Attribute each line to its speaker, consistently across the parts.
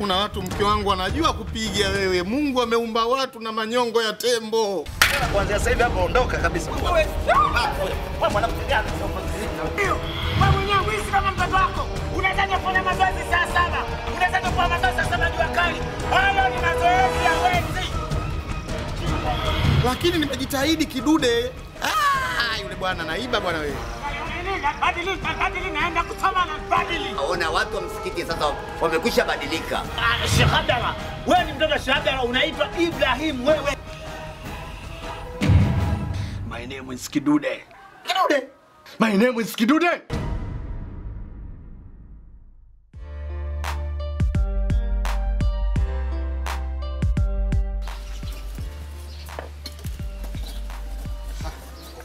Speaker 1: Kuna watu mke wangu anajua kupiga wewe. Mungu ameumba watu na manyongo ya tembo.
Speaker 2: Kuanzia sasa hivi hapo ondoka kabisa. Wewe mwanamke gani sio mzuri?
Speaker 3: Wewe mwenyewe wizi kama mtoto wako. Unataka kufanya mazoezi saa 7. Unataka kufanya mazoezi saa 7 jua kali. Hayo ni mazoezi ya wezi.
Speaker 1: Lakini nimejitahidi kidude. Yule bwana naiba bwana wewe.
Speaker 3: Badili naenda kusoma na badili.
Speaker 2: Ona watu wa msikiti sasa wamekwisha badilika.
Speaker 3: Sheikh Abdalla, wewe ni mtoto Sheikh Abdalla unaitwa Ibrahim wewe.
Speaker 2: My name is Kidude. Kidude. My name is Kidude.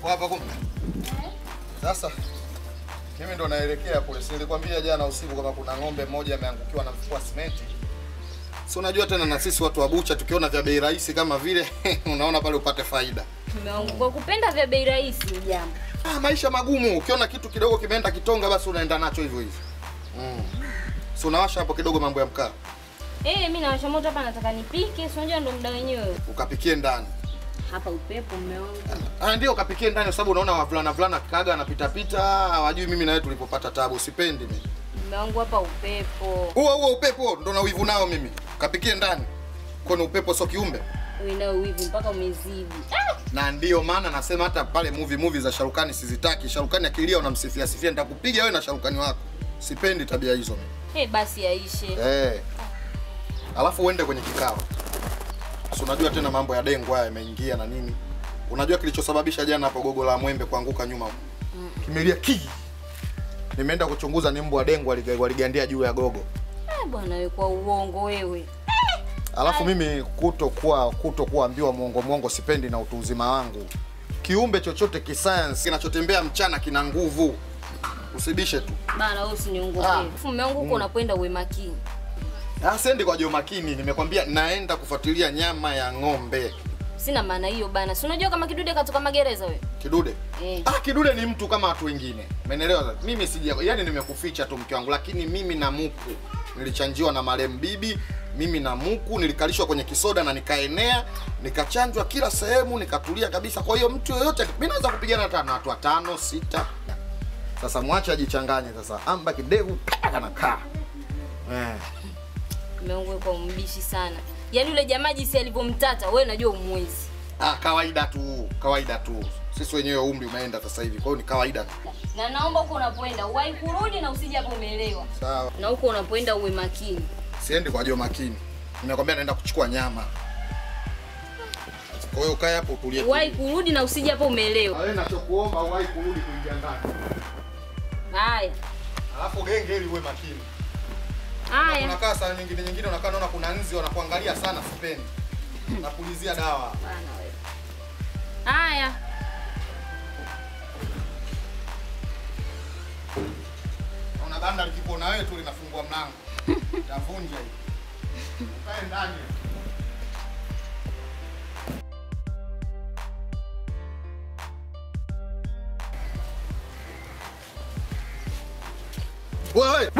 Speaker 1: Hapa kumbe. Sasa mimi ndo naelekea kule. Si nilikwambia jana usiku kama kuna ng'ombe mmoja ameangukiwa na mfuko wa simenti. Si unajua tena na sisi watu wa bucha tukiona vya bei rahisi kama vile unaona pale upate faida.
Speaker 4: Kwa kupenda vya bei rahisi jambo.
Speaker 1: Maisha magumu. Ukiona kitu kidogo kimeenda kitonga basi unaenda nacho hivyo hivyo. Si unawasha hapo kidogo mambo ya mkaa.
Speaker 4: Mimi nawasha moto hapa nataka nipike. Si unajua ndo muda wenyewe.
Speaker 1: Ukapikie ndani.
Speaker 4: Hapa upepo mume wangu.
Speaker 1: Ndio kapikie ndani sababu unaona wavulana kaga anapita pita, hawajui mimi na wewe tulipopata tabu. Sipendi mimi.
Speaker 4: Mume wangu hapa upepo.
Speaker 1: Huo upepo ndo na wivu nao mimi. Kapikie ndani. Kwani upepo sio kiumbe?
Speaker 4: Wewe nao wivu mpaka umezidi.
Speaker 1: Na ndio maana nasema hata pale movie za Sharukani sizitaki. Sharukani akilia unamsifia nitakupiga wewe na Sharukani wako. Sipendi tabia hizo mimi.
Speaker 4: Basi yaishe.
Speaker 1: Alafu uende kwenye kikao. Si unajua tena mambo ya dengo haya yameingia na nini? Unajua kilichosababisha jana hapo gogo la mwembe kuanguka nyuma huko? Kimelia nimeenda kuchunguza ni mbu wa dengo waligandia juu ya gogo.
Speaker 4: Bwana wewe kwa uongo wewe.
Speaker 1: Alafu mimi kutokuambiwa muongo sipendi na utu uzima wangu. Kiumbe chochote kisayansi kinachotembea mchana kina nguvu. Usibishe tu.
Speaker 4: Bana wewe usiniongopee. Mume wangu uko unakwenda uwe makini.
Speaker 1: Sendi kwa jo makini, nimekwambia naenda kufuatilia nyama ya ng'ombe.
Speaker 4: Sina maana hiyo bana. Si unajua kama Kidude katoka magereza wewe?
Speaker 1: Kidude? Kidude ni mtu kama watu wengine. Umeelewa? Mimi yani nimekuficha tu mke wangu, lakini mimi na muku nilichanjiwa na marehemu bibi. Mimi na muku nilikalishwa kwenye kisoda na nikaenea, nikachanjwa kila sehemu, nikatulia kabisa. Kwa hiyo mtu yoyote mimi naweza kupigana hata na watu 5, 6. Sasa mwache ajichanganye sasa. Amba kidevu paka na kaa.
Speaker 4: Mungu kwa mbishi sana. Yaani yule jamaa jinsi alivyomtata, wewe unajua umwezi.
Speaker 1: Kawaida tu. Sisi wenyewe umri umeenda sasa hivi. Kwa hiyo ni kawaida tu.
Speaker 4: Na naomba huko unapoenda uwahi kurudi na usije hapo umeelewa.
Speaker 1: Sawa.
Speaker 4: Na huko unapoenda uwe makini.
Speaker 1: Siendi kwa jo makini. Nimekwambia naenda kuchukua nyama. Kwa hiyo ukae hapo utulie.
Speaker 4: Uwahi kurudi na usije hapo umeelewa.
Speaker 1: Wewe ninachokuomba uwahi kurudi kuingia ndani.
Speaker 4: Haya.
Speaker 1: Alafu genge ili uwe makini.
Speaker 4: Haya.
Speaker 1: Unakaa saa nyingine unakaa naona kuna nzi wanakuangalia sana sipendi. Napulizia dawa.
Speaker 4: Bana wewe. Haya.
Speaker 1: Una banda likipo na wewe tu linafungua mlango. Tavunja hivi. Ukae ndani. Wewe.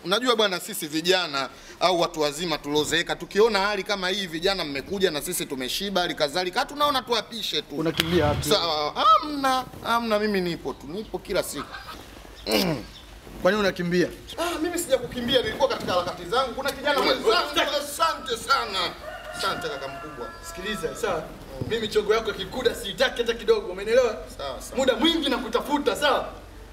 Speaker 1: Unajua bwana sisi vijana au watu wazima tulozeeka tukiona hali kama hii vijana mmekuja na sisi tumeshiba hali kadhalika tunaona tuapishe tu.
Speaker 2: Unakimbia wapi?
Speaker 1: Sawa, hamna mimi nipo kila siku.
Speaker 2: Kwa nini unakimbia?
Speaker 1: Mimi sija kukimbia nilikuwa katika harakati zangu. Kuna kijana mwenzangu asante sana. Asante kaka mkubwa.
Speaker 2: Sikiliza, sawa? Mimi chongo yako kikuda sitaki hata kidogo, umeelewa?
Speaker 1: Sawa.
Speaker 2: Muda mwingi na kutafuta, sawa?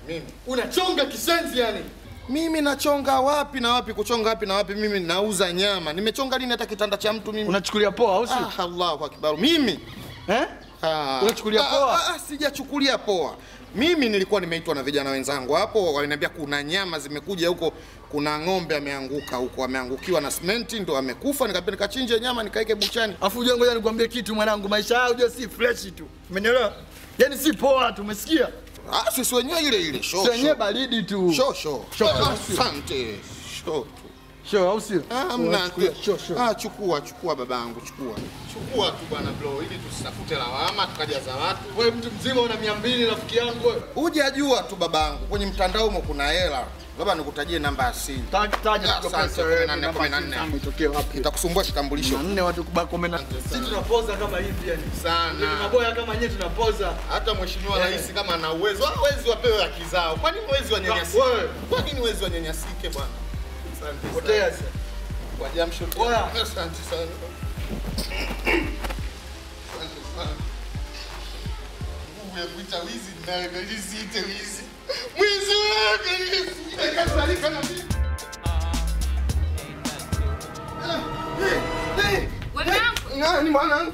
Speaker 1: Mimi
Speaker 2: unachonga kisenzi yani.
Speaker 1: Mimi nachonga wapi na wapi, kuchonga wapi na wapi? Mimi nauza nyama. Nimechonga lini hata kitanda cha mtu mimi?
Speaker 2: Unachukulia poa au si?
Speaker 1: Allahu akbar. Mimi?
Speaker 2: Unachukulia poa?
Speaker 1: Sijachukulia poa. Mimi nilikuwa nimeitwa na vijana wenzangu hapo, waliniambia kuna nyama zimekuja huko, kuna ng'ombe ameanguka huko, ameangukiwa na simenti ndo amekufa, nikapenda nikachinje nyama nikaike buchani.
Speaker 2: Afu unajua ngoja nikwambie kitu mwanangu, maisha yao unajua si fresh tu. Umeelewa? Yaani si poa tu, umesikia?
Speaker 1: Sisi wenyewe ile show.
Speaker 2: Sisi wenyewe baridi tu.
Speaker 1: Show. Asante.
Speaker 2: Sure, au sio?
Speaker 1: Mna.
Speaker 2: Sure.
Speaker 1: Chukua babangu, chukua. Chukua tu bwana bro, ili tusitafute lawama tukajaza watu.
Speaker 2: Wewe mtu mzima una 200 rafiki yangu wewe.
Speaker 1: Hujajua tu babangu, kwenye mtandao huko kuna hela. Labda nikutajie namba ya simu.
Speaker 2: Taja kwa pesa wewe.
Speaker 1: 14.
Speaker 2: Itokee wapi?
Speaker 1: Itakusumbua kitambulisho.
Speaker 2: 4 watu kubaki komena. Sisi tunapoza kama hivi yani.
Speaker 1: Sana.
Speaker 2: Maboya kama nyewe tunapoza.
Speaker 1: Hata mheshimiwa rais kama ana uwezo, hawezi wapewe haki zao. Kwa nini wezi wanyanyasike? Kwa nini wezi wanyanyasike bwana? Asante.
Speaker 2: Potea sasa.
Speaker 1: Kwa jamsho. Asante sana. Wewe kuita wizi na galizi ite wizi. Mwizi wewe kasalika na mimi. Ni mwanangu.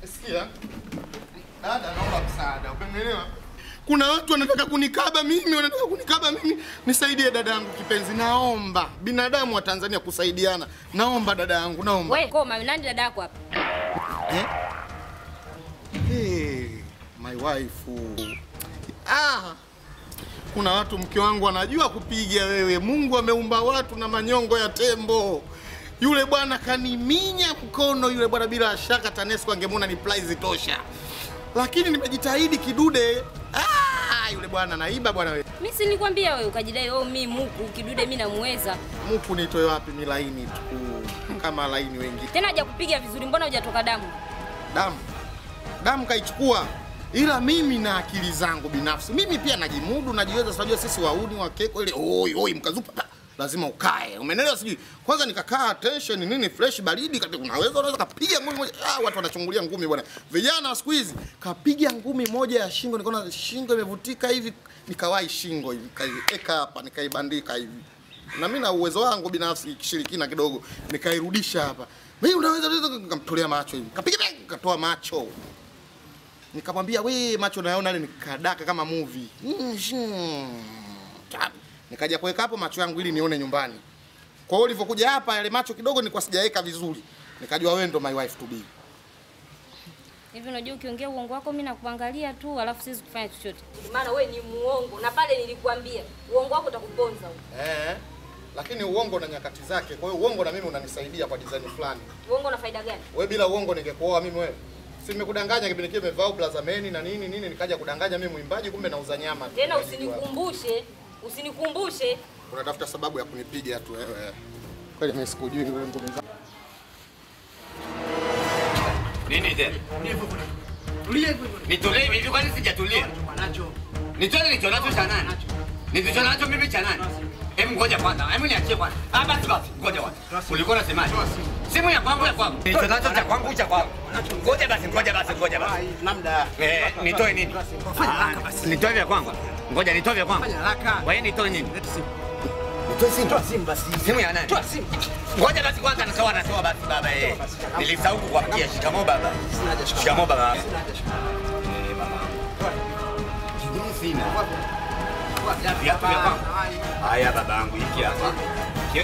Speaker 1: Sikia. Dada naomba msaada, umeelewa? Kuna watu wanataka kunikaba mimi, nisaidie dada yangu kipenzi, naomba. Binadamu wa Tanzania kusaidiana. Naomba dada yangu, naomba.
Speaker 4: Wewe koma, nani dada yako hapa?
Speaker 1: My wife. Kuna watu mke wangu anajua kupiga wewe. Mungu ameumba watu na manyongo ya tembo. Yule bwana kaniminya mkono yule bwana, bila shaka TANESCO angemwona ni prize tosha. Lakini nimejitahidi kidude. Yule bwana naiba bwana wewe.
Speaker 4: Mimi si nilikwambia wewe ukajidai mimi muku kidude mimi namuweza.
Speaker 1: Muku nitoe wapi? Mimi laini tu. Kama laini wengi.
Speaker 4: Tena hajakupiga vizuri, mbona hujatoka damu?
Speaker 1: Damu kaichukua. Ila mimi na akili zangu binafsi. Mimi pia najimudu, najiweza. Unajua sisi wauni wa keko ile oi mkazupa. Lazima ukae. Umeelewa sijui? Kwanza nikakaa tension nini fresh baridi, unaweza kapiga ngumi moja. Watu wanachungulia ngumi bwana. Vijana siku hizi kapiga ngumi moja ya shingo, nikaona shingo imevutika hivi, nikawahi shingo hivi, kaeka hapa, nikaibandika hivi. Na mimi na uwezo wangu binafsi kishirikina kidogo, nikairudisha hapa. Wewe unaweza nikamtolea macho hivi. Kapiga katoa macho. Nikamwambia wewe macho naona ile nikadaka kama movie. Nikaja kuweka hapo macho yangu ili nione nyumbani. Kwa hiyo ulivyokuja hapa yale macho kidogo nilikuwa sijaweka vizuri. Nikajua wewe ndo my wife to be.
Speaker 4: Hivi unajua ukiongea uongo wako mimi nakuangalia tu alafu siwezi kufanya chochote. Maana wewe ni muongo na pale nilikwambia uongo wako utakuponza huko.
Speaker 1: Lakini uongo na nyakati zake. Kwa hiyo uongo na mimi unanisaidia kwa design fulani.
Speaker 4: Uongo na faida gani?
Speaker 1: Wewe bila uongo ningekuoa mimi wewe. Si nimekudanganya kipindi kile nimevaa blazameni na nini nikaja kudanganya mimi muimbaji kumbe nauza nyama.
Speaker 4: Tena usinikumbushe.
Speaker 1: Unatafuta sababu ya kunipiga tu wewe. Kweli mimi sikujui wewe ngome zangu.
Speaker 5: Nini tena?
Speaker 2: Tulie hivyo.
Speaker 5: Nitolee hivi kwani sijatulia? Nitolee nilichonacho cha nani? Nilichonacho mimi cha nani? Hebu ngoja kwanza. Hebu niachie kwanza. Basi ngoja kwanza. Ulikuwa unasemaje? Simu ya kwangu ya kwangu. Nilichonacho cha kwangu cha kwangu. Ngoja basi.
Speaker 2: Namda.
Speaker 5: Nitoe nini?
Speaker 2: Fanya haraka basi.
Speaker 5: Nitoe vya kwangu. Ngoja nitoe vya kwangu.
Speaker 2: Fanya haraka.
Speaker 5: Wewe nitoe nini?
Speaker 2: Nitoe simu basi.
Speaker 5: Simu ya nani?
Speaker 2: Toa simu.
Speaker 5: Ngoja basi kwanza natoa basi baba Nilisahau kukuamkia. Shikamoo baba. Shikamoo baba. Baba. Kingine sina. Viatu vya kwangu. Haya babangu hiki hapa.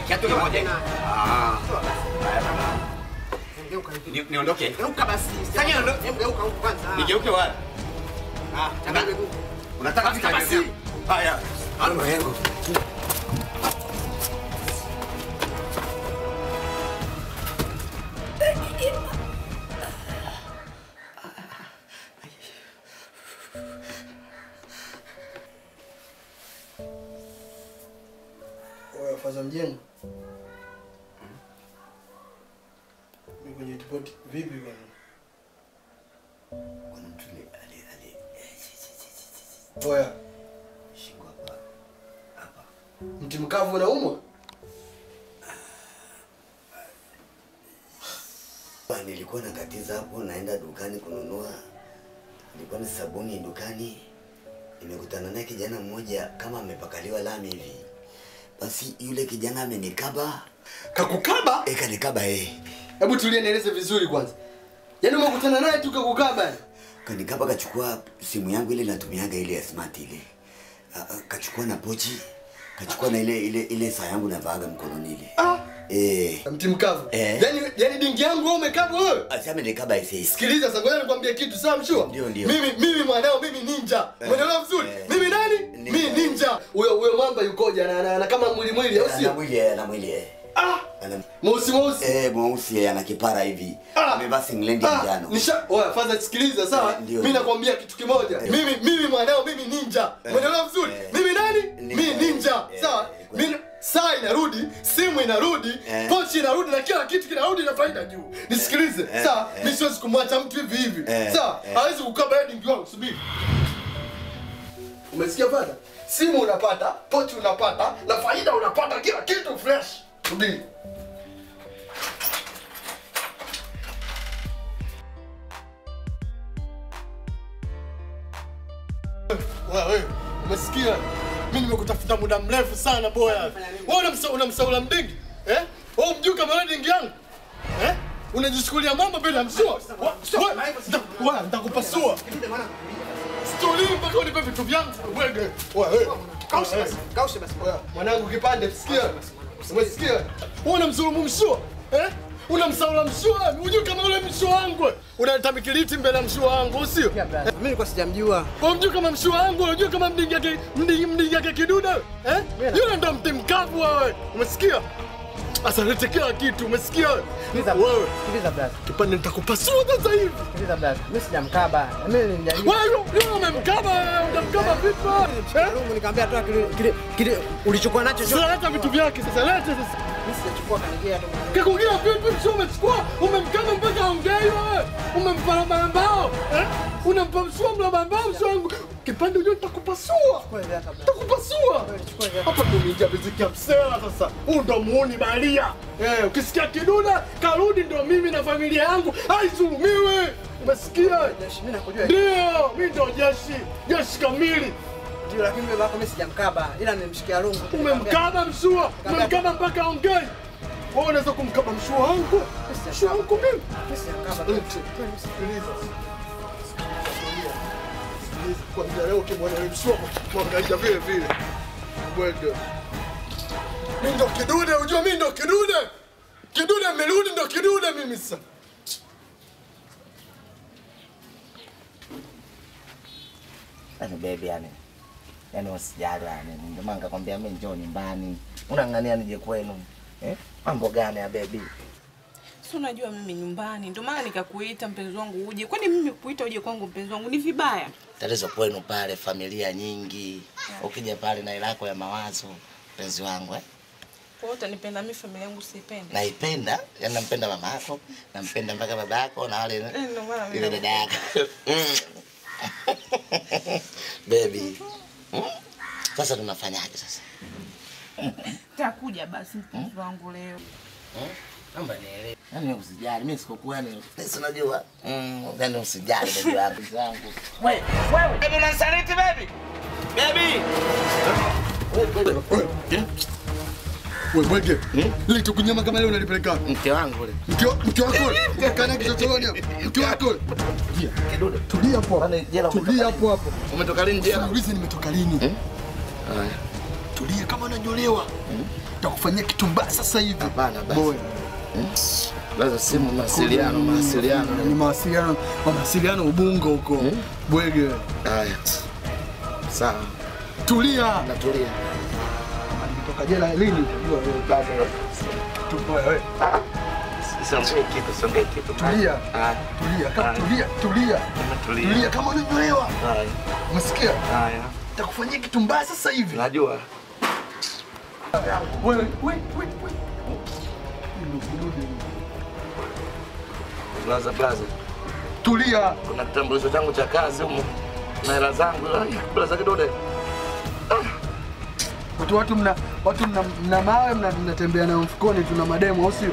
Speaker 5: Kiatu kimoja. Haya baba. Niondoke.
Speaker 2: Geuka basi.
Speaker 5: Sasa niondoke.
Speaker 2: Geuka huko kwanza.
Speaker 5: Nigeuke wapi? Unataka basi. Haya. Alma yangu.
Speaker 2: Faza mjengo. Mimi kwenye ripoti vipi bwana?
Speaker 6: Kuna mtu ali
Speaker 2: Oya,
Speaker 6: shingo hapa.
Speaker 2: mti mkavu unaumwa?
Speaker 6: Nilikuwa nakatiza hapo naenda dukani kununua. Nilikuwa na sabuni dukani. Nimekutana naye kijana mmoja kama amepakaliwa lami hivi. Basi yule kijana amenikaba.
Speaker 2: Kakukaba?
Speaker 6: Kanikaba
Speaker 2: Hebu tulie nieleze vizuri kwanza. Yaani umekutana naye tu kakukaba?
Speaker 6: Kanikaba kachukua simu yangu ile natumiaga ile ya smart ile. Kachukua na pochi, kachukua na ile saa yangu navaaga mkononi ile.
Speaker 2: Mti mkavu. Yaani dingi yangu wewe umekaba wewe?
Speaker 6: Asema nikaba isi.
Speaker 2: Sikiliza sasa ngoja nikwambie kitu sawa mshua?
Speaker 6: Ndio.
Speaker 2: Mimi mwanao mimi ninja. Umeelewa vizuri? Mimi nani? Mimi ninja. ninja. Huyo mamba yukoje na kama mwili au sio?
Speaker 6: Ana mwili.
Speaker 2: Mweusi.
Speaker 6: Mweusi ana kipara hivi. Amevaa singlet njano.
Speaker 2: Oya, faza sikiliza sawa? Mimi nakwambia kitu kimoja. Mimi mwanao mimi ninja. Unaelewa vizuri? Mimi nani? Mimi ninja. Sawa? Mimi saa inarudi, simu inarudi, pochi inarudi na kila kitu kinarudi na faida juu. Nisikilize. Sawa? Mimi siwezi kumwacha mtu hivi. Sawa? Hawezi kukaba heading wangu, subiri. Umesikia bwana? Simu unapata, pochi unapata, na faida unapata, kila kitu fresh. Subiri. Wewe, umesikia? Mimi nimekutafuta muda mrefu sana boya. Wewe unamsaula mdingi? Wewe mjui kama wewe dingi yangu? Unajichukulia mambo bila msua? Wewe nitakupasua. Story mpaka unipe vitu vyangu. Wewe. Kausha basi. Mwanangu kipande, sikia. Umesikia? Wewe unamdhulumu msua? Unamsaula mshua, unajua kama yule mshua wangu. Unaleta mikiliti mbele ya mshua wangu, sio?
Speaker 7: Mimi nilikuwa sijamjua.
Speaker 2: Kwa unajua kama mshua wangu, unajua kama mdingi yake kiduda? Yule ndo mtimkavu wewe. Umesikia? Asa lete kila kitu, umesikia? Wewe.
Speaker 7: Sikiliza brother.
Speaker 2: Kipande nitakupasua sasa hivi.
Speaker 7: Sikiliza brother. Mimi sijamkaba. Mimi nilijaribu.
Speaker 2: Wewe umemkaba, unamkaba vipi?
Speaker 7: Nikamwambia toa kile ulichukua nacho.
Speaker 2: Sasa leta vitu vyake sasa, leta sasa.
Speaker 7: Mimi sijachukua kanigea tu.
Speaker 2: Kakugia vipi msio umechukua? Umemkaba mpaka ongei wewe. Umempala mbao. Unampa msio mbao msio wangu. Kipande unajua nitakupasua. Nitakupasua. Hapa ndo ninja muziki ya msela sasa. Huu ndo muuni balia. Ukisikia kiduda karudi ndo mimi na familia yangu haisulumiwe. Umesikia?
Speaker 7: Mimi nakujua.
Speaker 2: Ndio, mimi ndo jeshi kamili.
Speaker 7: Ndio, lakini wewe wako mimi sijamkaba, ila nimemshikia rungu.
Speaker 2: Umemkaba mshua, umemkaba mpaka ongei. Wewe unaweza kumkaba mshua wangu? Mshua wangu mimi?
Speaker 7: Mimi sijamkaba.
Speaker 2: Sikiliza. Kwanza leo kimwona yule mshua mwangalia vile. Bwege. Mimi ndo kidude, unajua mimi ndo kidude. Kidude meludi ndo kidude mimi sasa.
Speaker 8: Baby yani usijali ndio maana nikakwambia mimi njoo nyumbani. Unang'ania nije kwenu. Mambo gani ya baby?
Speaker 9: Si unajua mimi nyumbani, ndio maana nikakuita mpenzi wangu uje. Kwani mimi kuita uje kwangu mpenzi wangu ni vibaya?
Speaker 8: Tatizo kwenu pale familia nyingi. Ukija pale na ilako ya mawazo mpenzi wangu
Speaker 9: Kwa hiyo utanipenda mimi familia yangu siipende.
Speaker 8: Naipenda, yani nampenda mama yako, nampenda mpaka baba yako na wale ile dada yako. Baby. Sasa tunafanyaje sasa?
Speaker 9: Takuja basi mpenzi wangu leo.
Speaker 8: Naomba nielewe. Yaani usijali, mimi sikokuwa yani. Sasa unajua? Yaani usijali baby wangu. Wewe, baby unanisaliti baby. Baby.
Speaker 2: Wewe bwege. Ile tukunyama kama leo unalipeleka
Speaker 8: mke wangu ule.
Speaker 2: Mke wako ule. Kana kichochoroni hapo. Mke wako ule.
Speaker 8: Kidude.
Speaker 2: Tulia hapo. Tulia hapo.
Speaker 8: Umetoka lini jela?
Speaker 2: Niulize nimetoka lini? Haya. Tulia kama unanyolewa. Nitakufanyia kitu mbaya sasa hivi.
Speaker 8: Hapana basi. Lazima simu mawasiliano.
Speaker 2: Ni mawasiliano ubungo huko. Bwege.
Speaker 8: Haya. Sawa.
Speaker 2: Tulia.
Speaker 8: Natulia.
Speaker 2: Nimetoka jela lini? Unajua wewe bado. Tupo wewe.
Speaker 8: Songea kitu.
Speaker 2: Tulia. Tulia. Kama tulia. Tulia kama unanyolewa.
Speaker 8: Haya.
Speaker 2: Umesikia?
Speaker 8: Haya.
Speaker 2: Nitakufanyia kitu mbaya sasa hivi.
Speaker 8: Najua.
Speaker 2: Wewe.
Speaker 8: Blaza.
Speaker 2: Tulia.
Speaker 8: Kuna kitambulisho changu cha kazi huko. Na hela zangu. Blaza kidude.
Speaker 2: Watu mna mawe mnatembea na mfukoni, tuna mademo au sio?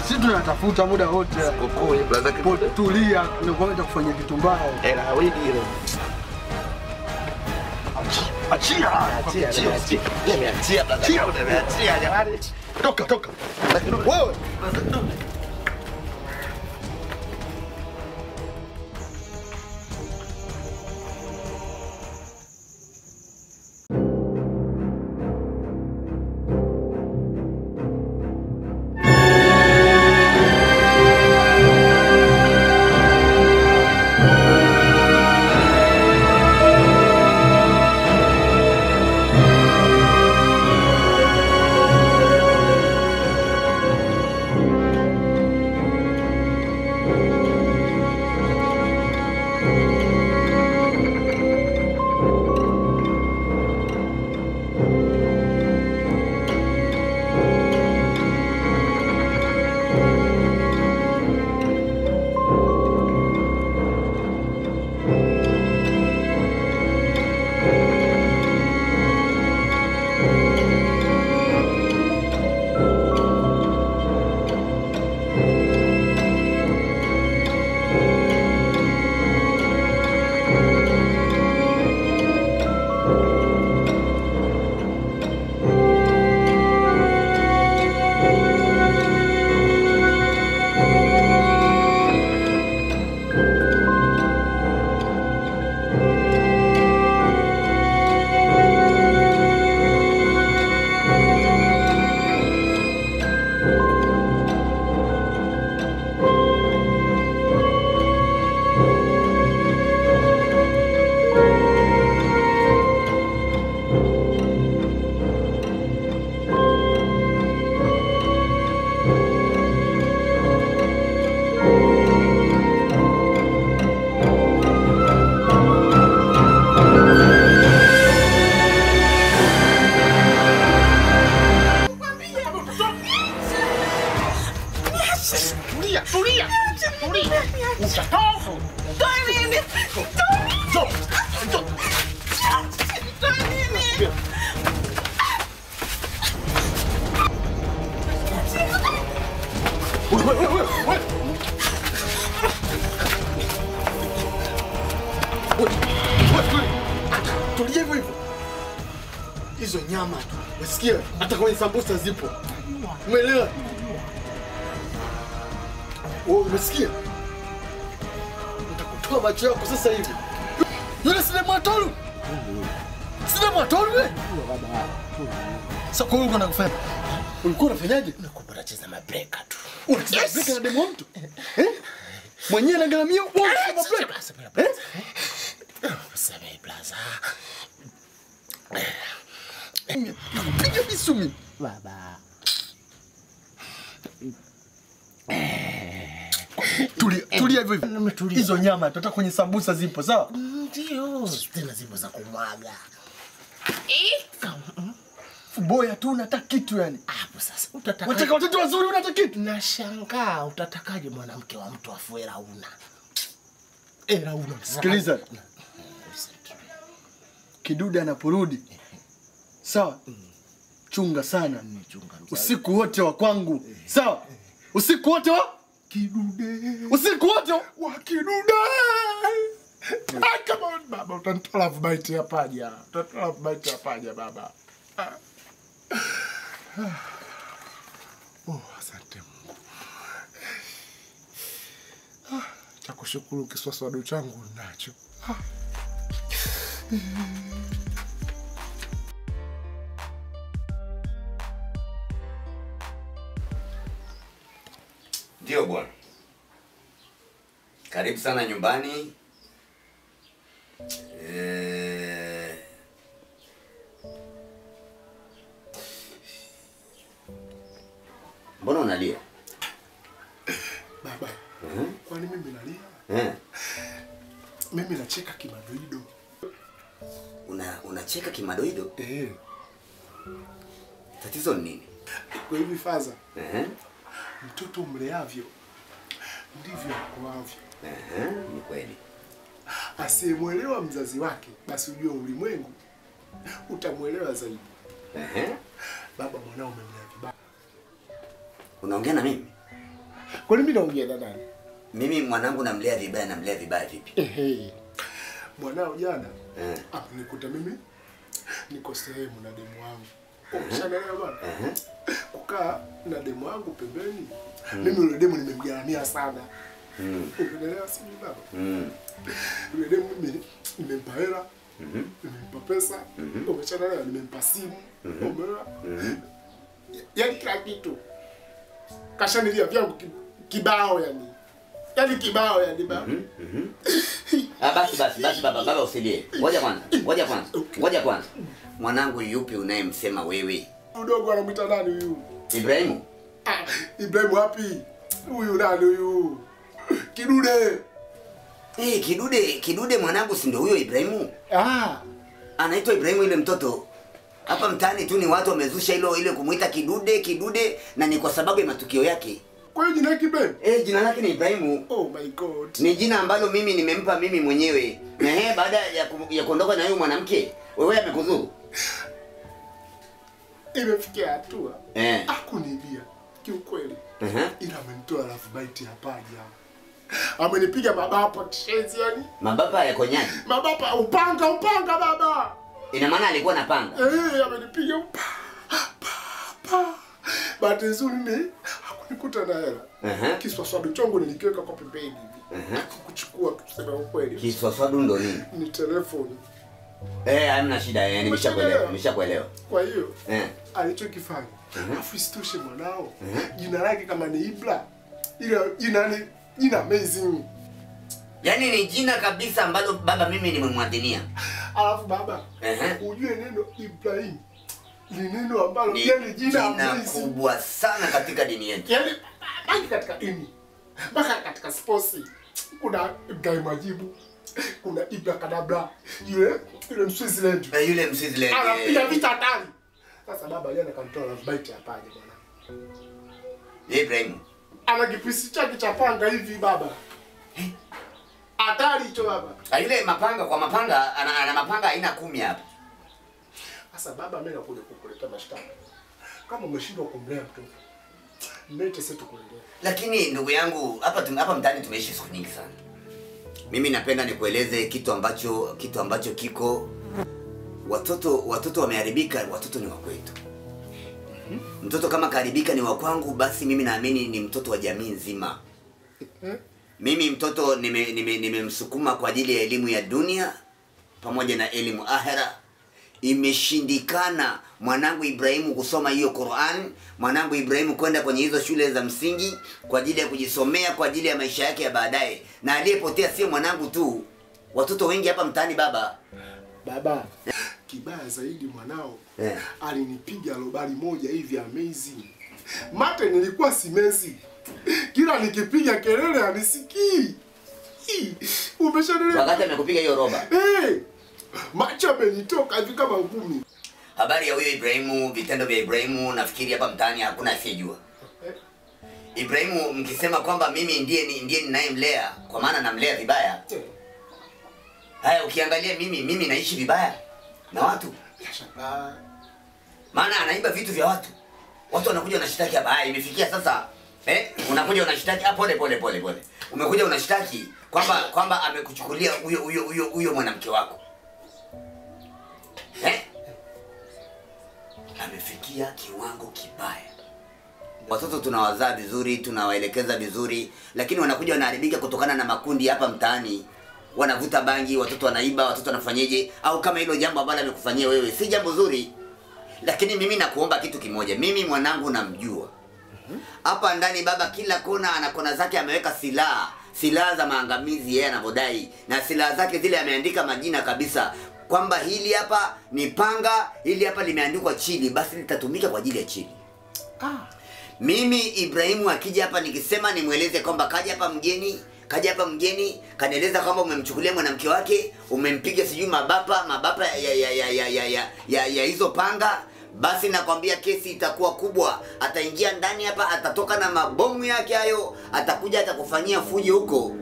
Speaker 2: Sisi tunatafuta muda wote.
Speaker 8: Kokoi blaza kidude.
Speaker 2: Tulia, unakwenda kufanya kitu mbaya.
Speaker 8: Hela wigi ile.
Speaker 2: Achia jamani. Toka. Wewe. Tulie hivyo hivyo. Hizo nyama tu. Unasikia? Hata kwenye sambusa zipo. Umeelewa? Wewe umesikia? Nitakutoa macho yako sasa hivi. Yule si Mwatolu? Si Mwatolu wewe? Sasa kwa hiyo unafanya? Ulikuwa unafanyaje?
Speaker 8: Nakuwa nacheza mabreka tu.
Speaker 2: Unacheza mabreka na demo mtu? Mwenyewe anaangalia wewe mabreka.
Speaker 8: Samehe blaza.
Speaker 2: Nakupiga bisu mimi.
Speaker 8: Baba.
Speaker 2: Tulia hivyo hivyo. Hizo nyama tutatoka kwenye sambusa zipo, sawa?
Speaker 8: Ndio. Tena zipo za kumwaga.
Speaker 2: Boya tu unataka kitu yani.
Speaker 8: Hapo sasa utataka.
Speaker 2: Unataka watoto wazuri unataka kitu.
Speaker 8: Nashangaa utatakaje mwanamke wa mtu afuera una.
Speaker 2: Era una. Sikiliza. Kidude anaporudi. Sawa? Chunga sana. Usiku wote wa kwangu. Sawa? Usiku wote wa Kidude. Usiku wote wa Kidude.
Speaker 8: Come on baba, utanitoa love bite ya paja. Utanitoa love bite ya paja baba. Oh, asante Mungu. Cha kushukuru kiswaswadu changu nacho.
Speaker 5: Ndio bwana. Karibu sana nyumbani. Mbona unalia?
Speaker 2: Baba. Kwani mimi nalia? Mimi nacheka kimadoido.
Speaker 5: Unacheka kimadoido? Tatizo ni nini?
Speaker 2: Kwa hivi faza. Mtoto mleavyo ndivyo akuavyo.
Speaker 5: Ni kweli.
Speaker 2: Asiyemuelewa mzazi wake basi ujue ulimwengu utamuelewa zaidi. Baba mwanao umemlea vibaya.
Speaker 5: Unaongea na mimi?
Speaker 2: Kwa nini naongea na nani?
Speaker 5: Mimi mwanangu namlea vibaya vipi?
Speaker 2: Mwanao jana akunikuta mimi niko sehemu na demu wangu. Ukishaelewa bwana? Kukaa na demu wangu pembeni. Mimi yule demu nimemgaramia sana. Unaelewa sisi baba? Yule demu mimi nimempa hela, nimempa pesa, umeshaelewa, nimempa simu, umeelewa? Yaani kila kitu. Kashanilia vyangu kibao yani. Yaani kibao yani baba.
Speaker 5: Basi baba usilie. Ngoja kwanza. Mwanangu yupi unayemsema wewe?
Speaker 2: Udogo anamuita nani huyu?
Speaker 5: Ibrahimu.
Speaker 2: Ibrahimu wapi? Huyu nani huyu? Kidude.
Speaker 5: Kidude mwanangu si ndio huyo Ibrahimu? Anaitwa Ibrahimu ile mtoto. Hapa mtaani tu ni watu wamezusha ile kumuita kidude na ni kwa sababu ya matukio yake.
Speaker 2: Kwa hiyo jina lake Ibrahimu?
Speaker 5: Jina lake ni Ibrahimu.
Speaker 2: Oh my god.
Speaker 5: Ni jina ambalo mimi nimempa mimi mwenyewe. Na baada ya kuondoka na huyu mwanamke, wewe amekuzuru.
Speaker 2: Imefikia hatua. Hakunibia kiukweli. Ila amenitoa love bite ya paja. Amenipiga mabapa kishenzi yani.
Speaker 5: Mabapa ya konyaji.
Speaker 2: Mabapa upanga baba.
Speaker 5: Ina maana alikuwa na panga.
Speaker 2: Amenipiga bahati nzuri mimi hakunikuta na hela. Kiswaswadu changu nilikiweka kwa pembeni hivi. Kuchukua kusema ukweli.
Speaker 5: Kiswaswadu ndo nini?
Speaker 2: Ni telefoni.
Speaker 5: Hamna shida, nimeshakuelewa.
Speaker 2: Kwa hiyo alichokifanya, afu isitoshe mwanao, jina lake kama ni Ibra, ila jina amazing.
Speaker 5: Yaani ni jina kabisa ambalo baba mimi nimemwadhinia.
Speaker 2: Alafu baba, ujue neno Ibrahim ni neno ambalo yani jina
Speaker 5: kubwa sana katika dini yetu.
Speaker 2: Yaani bali katika dini. Mpaka katika sports kuna Ibrahim Majibu, kuna Ibra Kadabra, yule Mswitzerland.
Speaker 5: Yule Mswitzerland.
Speaker 2: Anapiga vita hatari. Sasa baba jana kanitoa love bite ya paja bwana.
Speaker 5: Ibrahim.
Speaker 2: Ana kipisi chake cha panga hivi baba. Hatari hicho baba.
Speaker 5: Ile mapanga kwa mapanga ana mapanga aina 10 hapa.
Speaker 2: Sasa baba, mimi nakuja kukuletea mashtaka. Kama umeshindwa kumlea mtoto, mlete sisi tukulelea.
Speaker 5: Lakini ndugu yangu, hapa mtaani tumeishi siku nyingi sana. Mimi napenda nikueleze kitu ambacho kiko watoto wameharibika, watoto ni wa kwetu. Mtoto kama kaharibika ni wa kwangu, basi mimi naamini ni mtoto wa jamii nzima. Mimi mtoto nimemsukuma kwa ajili ya elimu ya dunia pamoja na elimu akhera. Imeshindikana mwanangu Ibrahimu kusoma hiyo Qur'an, mwanangu Ibrahimu kwenda kwenye hizo shule za msingi kwa ajili ya kujisomea kwa ajili ya maisha yake ya baadaye. Na aliyepotea sio mwanangu tu, watoto wengi hapa mtaani baba.
Speaker 2: Baba, kibaya zaidi mwanao alinipiga robali moja hivi amazing. Mate nilikuwa simezi. Kila nikipiga kelele anisikii. Umeshaelewa?
Speaker 5: Wakati amekupiga hiyo roba.
Speaker 2: Macho amenitoka hivi kama ngumi.
Speaker 5: Habari ya huyo Ibrahimu, vitendo vya Ibrahimu nafikiri hapa mtaani hakuna asiyejua. Ibrahimu mkisema kwamba mimi ndiye ninayemlea, kwa maana namlea vibaya. Haya, ukiangalia mimi naishi vibaya na watu. Maana anaiba vitu vya watu. Watu wanakuja wanashitaki hapa. Haya, imefikia sasa unakuja unashitaki pole. Umekuja unashitaki kwamba amekuchukulia huyo mwanamke wako. Amefikia kiwango kibaya. Watoto tunawazaa vizuri, tunawaelekeza vizuri, lakini wanakuja wanaharibika kutokana na makundi hapa mtaani. Wanavuta bangi, watoto wanaiba, watoto wanafanyeje? Au kama hilo jambo ambalo amekufanyia wewe si jambo zuri. Lakini mimi nakuomba kitu kimoja. Mimi mwanangu namjua. Hapa ndani baba, kila kona ana kona zake ameweka silaha za maangamizi yeye anavodai, na silaha zake zile ameandika majina kabisa kwamba hili hapa ni panga, hili hapa limeandikwa chili, basi litatumika kwa ajili ya chili. Mimi Ibrahimu akija hapa nikisema nimweleze kwamba kaja hapa mgeni, kanieleza kwamba umemchukulia mwanamke wake, umempiga sijui mabapa ya hizo panga, basi nakwambia kesi itakuwa kubwa. Ataingia ndani hapa, atatoka na mabomu yake hayo, atakuja atakufanyia fujo huko.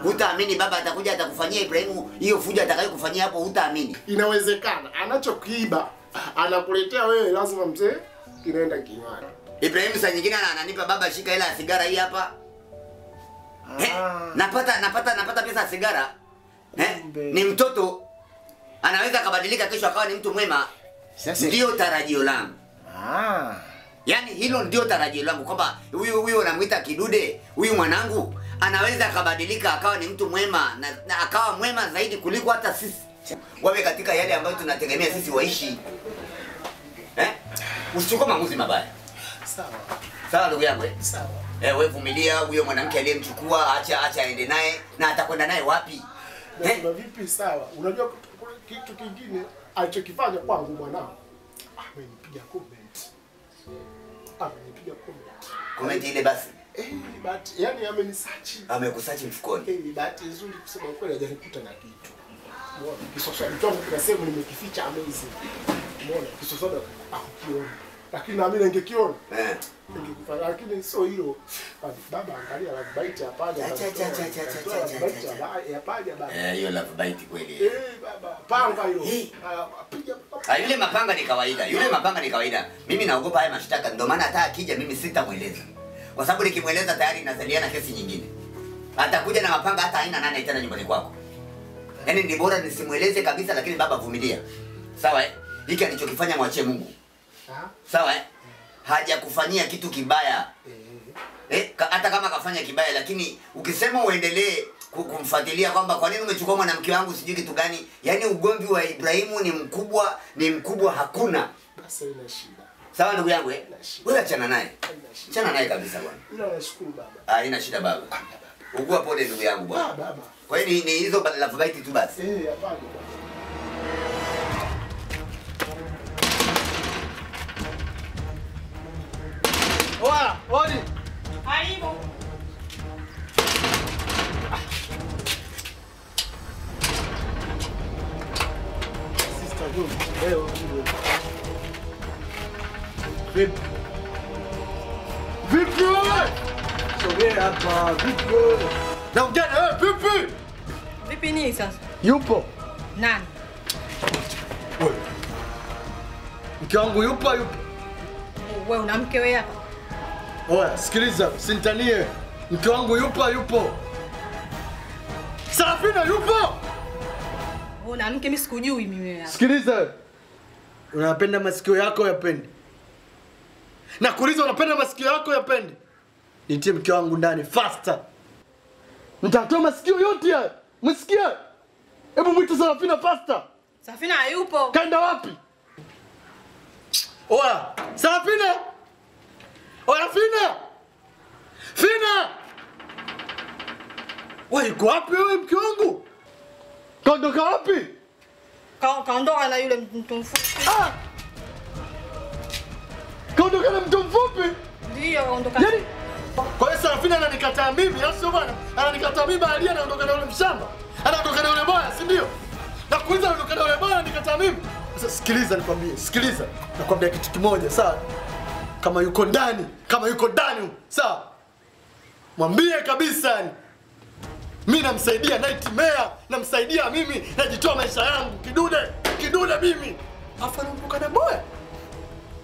Speaker 5: Hutaamini baba, atakuja atakufanyia Ibrahimu hiyo fujo atakayokufanyia hapo, hutaamini.
Speaker 2: Inawezekana anachokiiba anakuletea wewe, lazima mzee kinaenda kinywani.
Speaker 5: Ibrahimu saa nyingine ananipa baba, shika hela ya sigara hii hapa. Napata pesa ya sigara. Ni mtoto anaweza kabadilika kesho akawa ni mtu mwema. Ndio tarajio langu. Yaani hilo ndio tarajio langu kwamba huyu anamuita kidude, huyu mwanangu anaweza kabadilika akawa ni mtu mwema na akawa mwema zaidi kuliko hata sisi. Wawe katika yale ambayo tunategemea sisi waishi. Usichukue maamuzi mabaya. Sawa ndugu yangu.
Speaker 2: Sawa.
Speaker 5: Wewe vumilia, huyo mwanamke aliyemchukua acha aende naye, na atakwenda naye wapi?
Speaker 2: Na vipi sawa? Unajua kitu kingine alichokifanya kwangu mwanangu. Amenipiga comment.
Speaker 5: Comment ile basi.
Speaker 2: But yani amenisearch.
Speaker 5: Amekusearch mfukoni.
Speaker 2: Bahati nzuri kusema kweli hajanikuta na kitu. Umeona? Kisoswali changu kuna sehemu nimekificha amazing. Umeona? Kisoswali akukiona. Lakini na mimi ningekiona. Ningekufanya, lakini sio hilo. Baba angalia love bite hapaja. Hapaja baba.
Speaker 5: Hiyo love bite kweli.
Speaker 2: Baba, panga hilo. Piga.
Speaker 5: Yule mapanga ni kawaida. Mimi naogopa haya mashtaka, ndio maana hata akija mimi sitamweleza. Kwa sababu nikimweleza tayari inazaliana kesi nyingine. Atakuja na mapanga hata haina nani tena nyumbani kwako. Yaani ni bora nisimweleze kabisa, lakini baba vumilia. Sawa Hiki alichokifanya mwachie Mungu. Sawa hajakufanyia kitu kibaya. Hata kama kafanya kibaya, lakini ukisema uendelee kumfuatilia kwamba kwa nini umechukua mwanamke wangu sijui kitu gani, yani ugomvi wa Ibrahimu ni mkubwa hakuna.
Speaker 2: Basi ina shida.
Speaker 5: Sawa ndugu yangu wewe achana naye. Achana naye kabisa bwana.
Speaker 2: Ila nashukuru baba.
Speaker 5: Haina shida baba. Ugua pole ndugu yangu bwana.
Speaker 2: Baba.
Speaker 5: Kwa hiyo ni hizo love bite tu basi.
Speaker 2: Hapana. Oa, odi.
Speaker 9: Karibu.
Speaker 2: Sister Jum, leo ndio. Vipi? Vipi wewe? Sogea hapa, vipi wewe? Naongea na wewe vipi?
Speaker 9: Vipi nini sasa?
Speaker 2: Yupo.
Speaker 9: Nani?
Speaker 2: Wewe. Mke wangu yupo yupo.
Speaker 9: Wewe una mke wewe hapa?
Speaker 2: Oya, sikiliza, sintanie. Mke wangu yupo. Sarafina yupo.
Speaker 9: Una mke mimi sikujui mimi wewe hapa.
Speaker 2: Sikiliza. Unapenda masikio yako yapendi? Na kuuliza unapenda masikio yako yapendi? Nitie mke wangu ndani faster. Nitatoa masikio yote haya. Msikia? Hebu mwite Sarafina faster.
Speaker 9: Sarafina hayupo.
Speaker 2: Kaenda wapi? Oya, Sarafina! Oya, Fina! Fina! Wewe uko wapi wewe mke wangu? Kaondoka wapi?
Speaker 9: Kaondoka na yule mtu mfupi.
Speaker 2: Ah! Kaondoka na mtu mfupi?
Speaker 9: Ndio, kaondoka.
Speaker 2: Yaani kwa hiyo Sarafina ananikataa mimi, au sio bwana? Ananikataa mimi bali anaondoka na yule mshamba. Anaondoka na yule boya, si ndio? Na kuuliza anaondoka na yule boya ananikataa mimi. Sasa sikiliza nikwambie, sikiliza. Nakwambia kitu kimoja, sawa? Kama yuko ndani, sawa? Mwambie kabisa yani. Mimi namsaidia Nightmare, namsaidia mimi, najitoa maisha yangu, kidude mimi. Afa anaondoka na boya.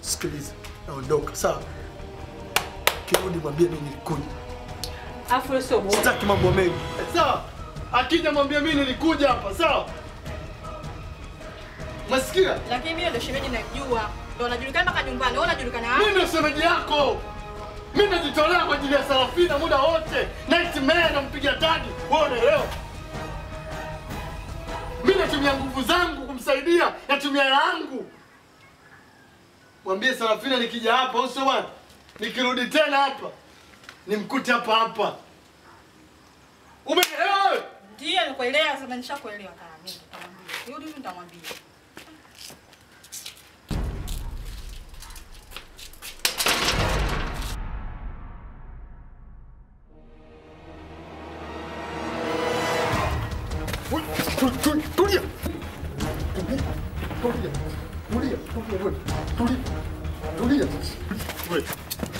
Speaker 2: Sikiliza, naondoka, sawa? Kirudi mwambie mimi nilikuja.
Speaker 9: Afu sio bora.
Speaker 2: Sitaki mambo mengi. Sawa? Akija mwambie mimi nilikuja hapa, sawa? Masikia?
Speaker 9: Lakini mimi ndio shemeji najua. Ndio anajulikana mpaka nyumbani. Wewe unajulikana wapi?
Speaker 2: Mimi ndio shemeji yako. Mimi najitolea kwa ajili ya Sarafina muda wote. Nightmare nampigia tagi. Wewe unaelewa? Mimi natumia nguvu zangu kumsaidia, natumia yangu. Mwambie Sarafina nikija hapa, usio bwana. Nikirudi tena hapa, nimkute hapa. Umeelewa?
Speaker 9: Ndio, nikuelewa, sasa nishakuelewa kama mimi. Rudi nitamwambia.
Speaker 2: Tulia.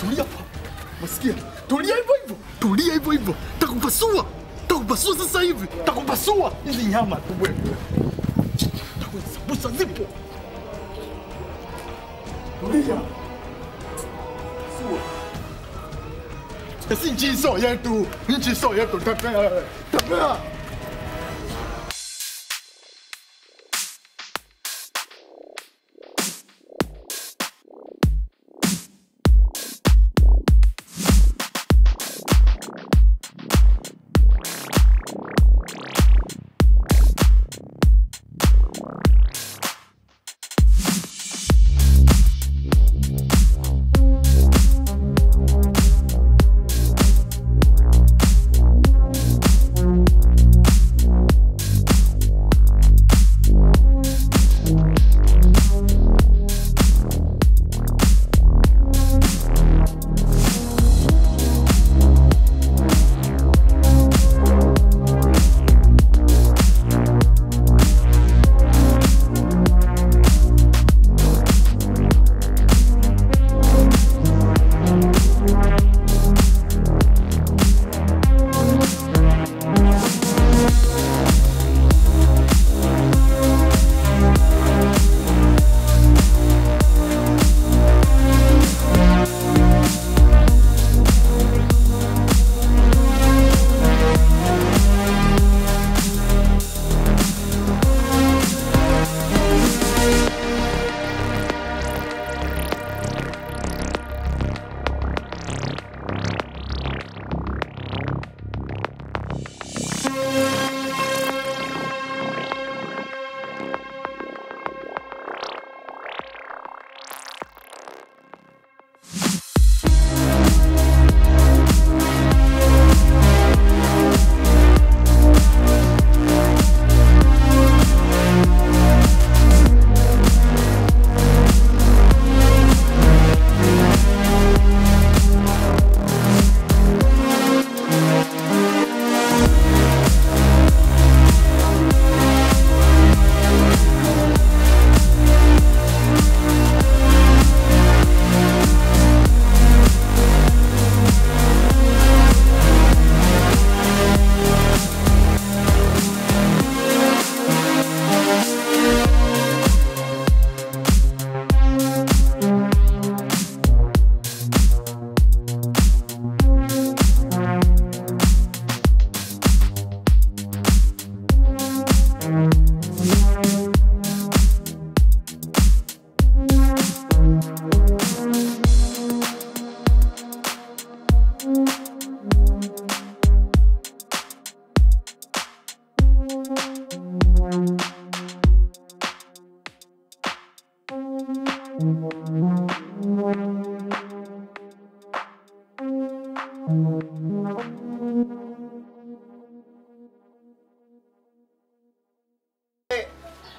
Speaker 2: Tulia. Masikia? Tulia hivyo hivyo. Takupasua sasa hivi. Takupasua hizi nyama tu wewe. Takusabusa zipo. Tulia. Sua. Esi nchi sio yetu. Tembea.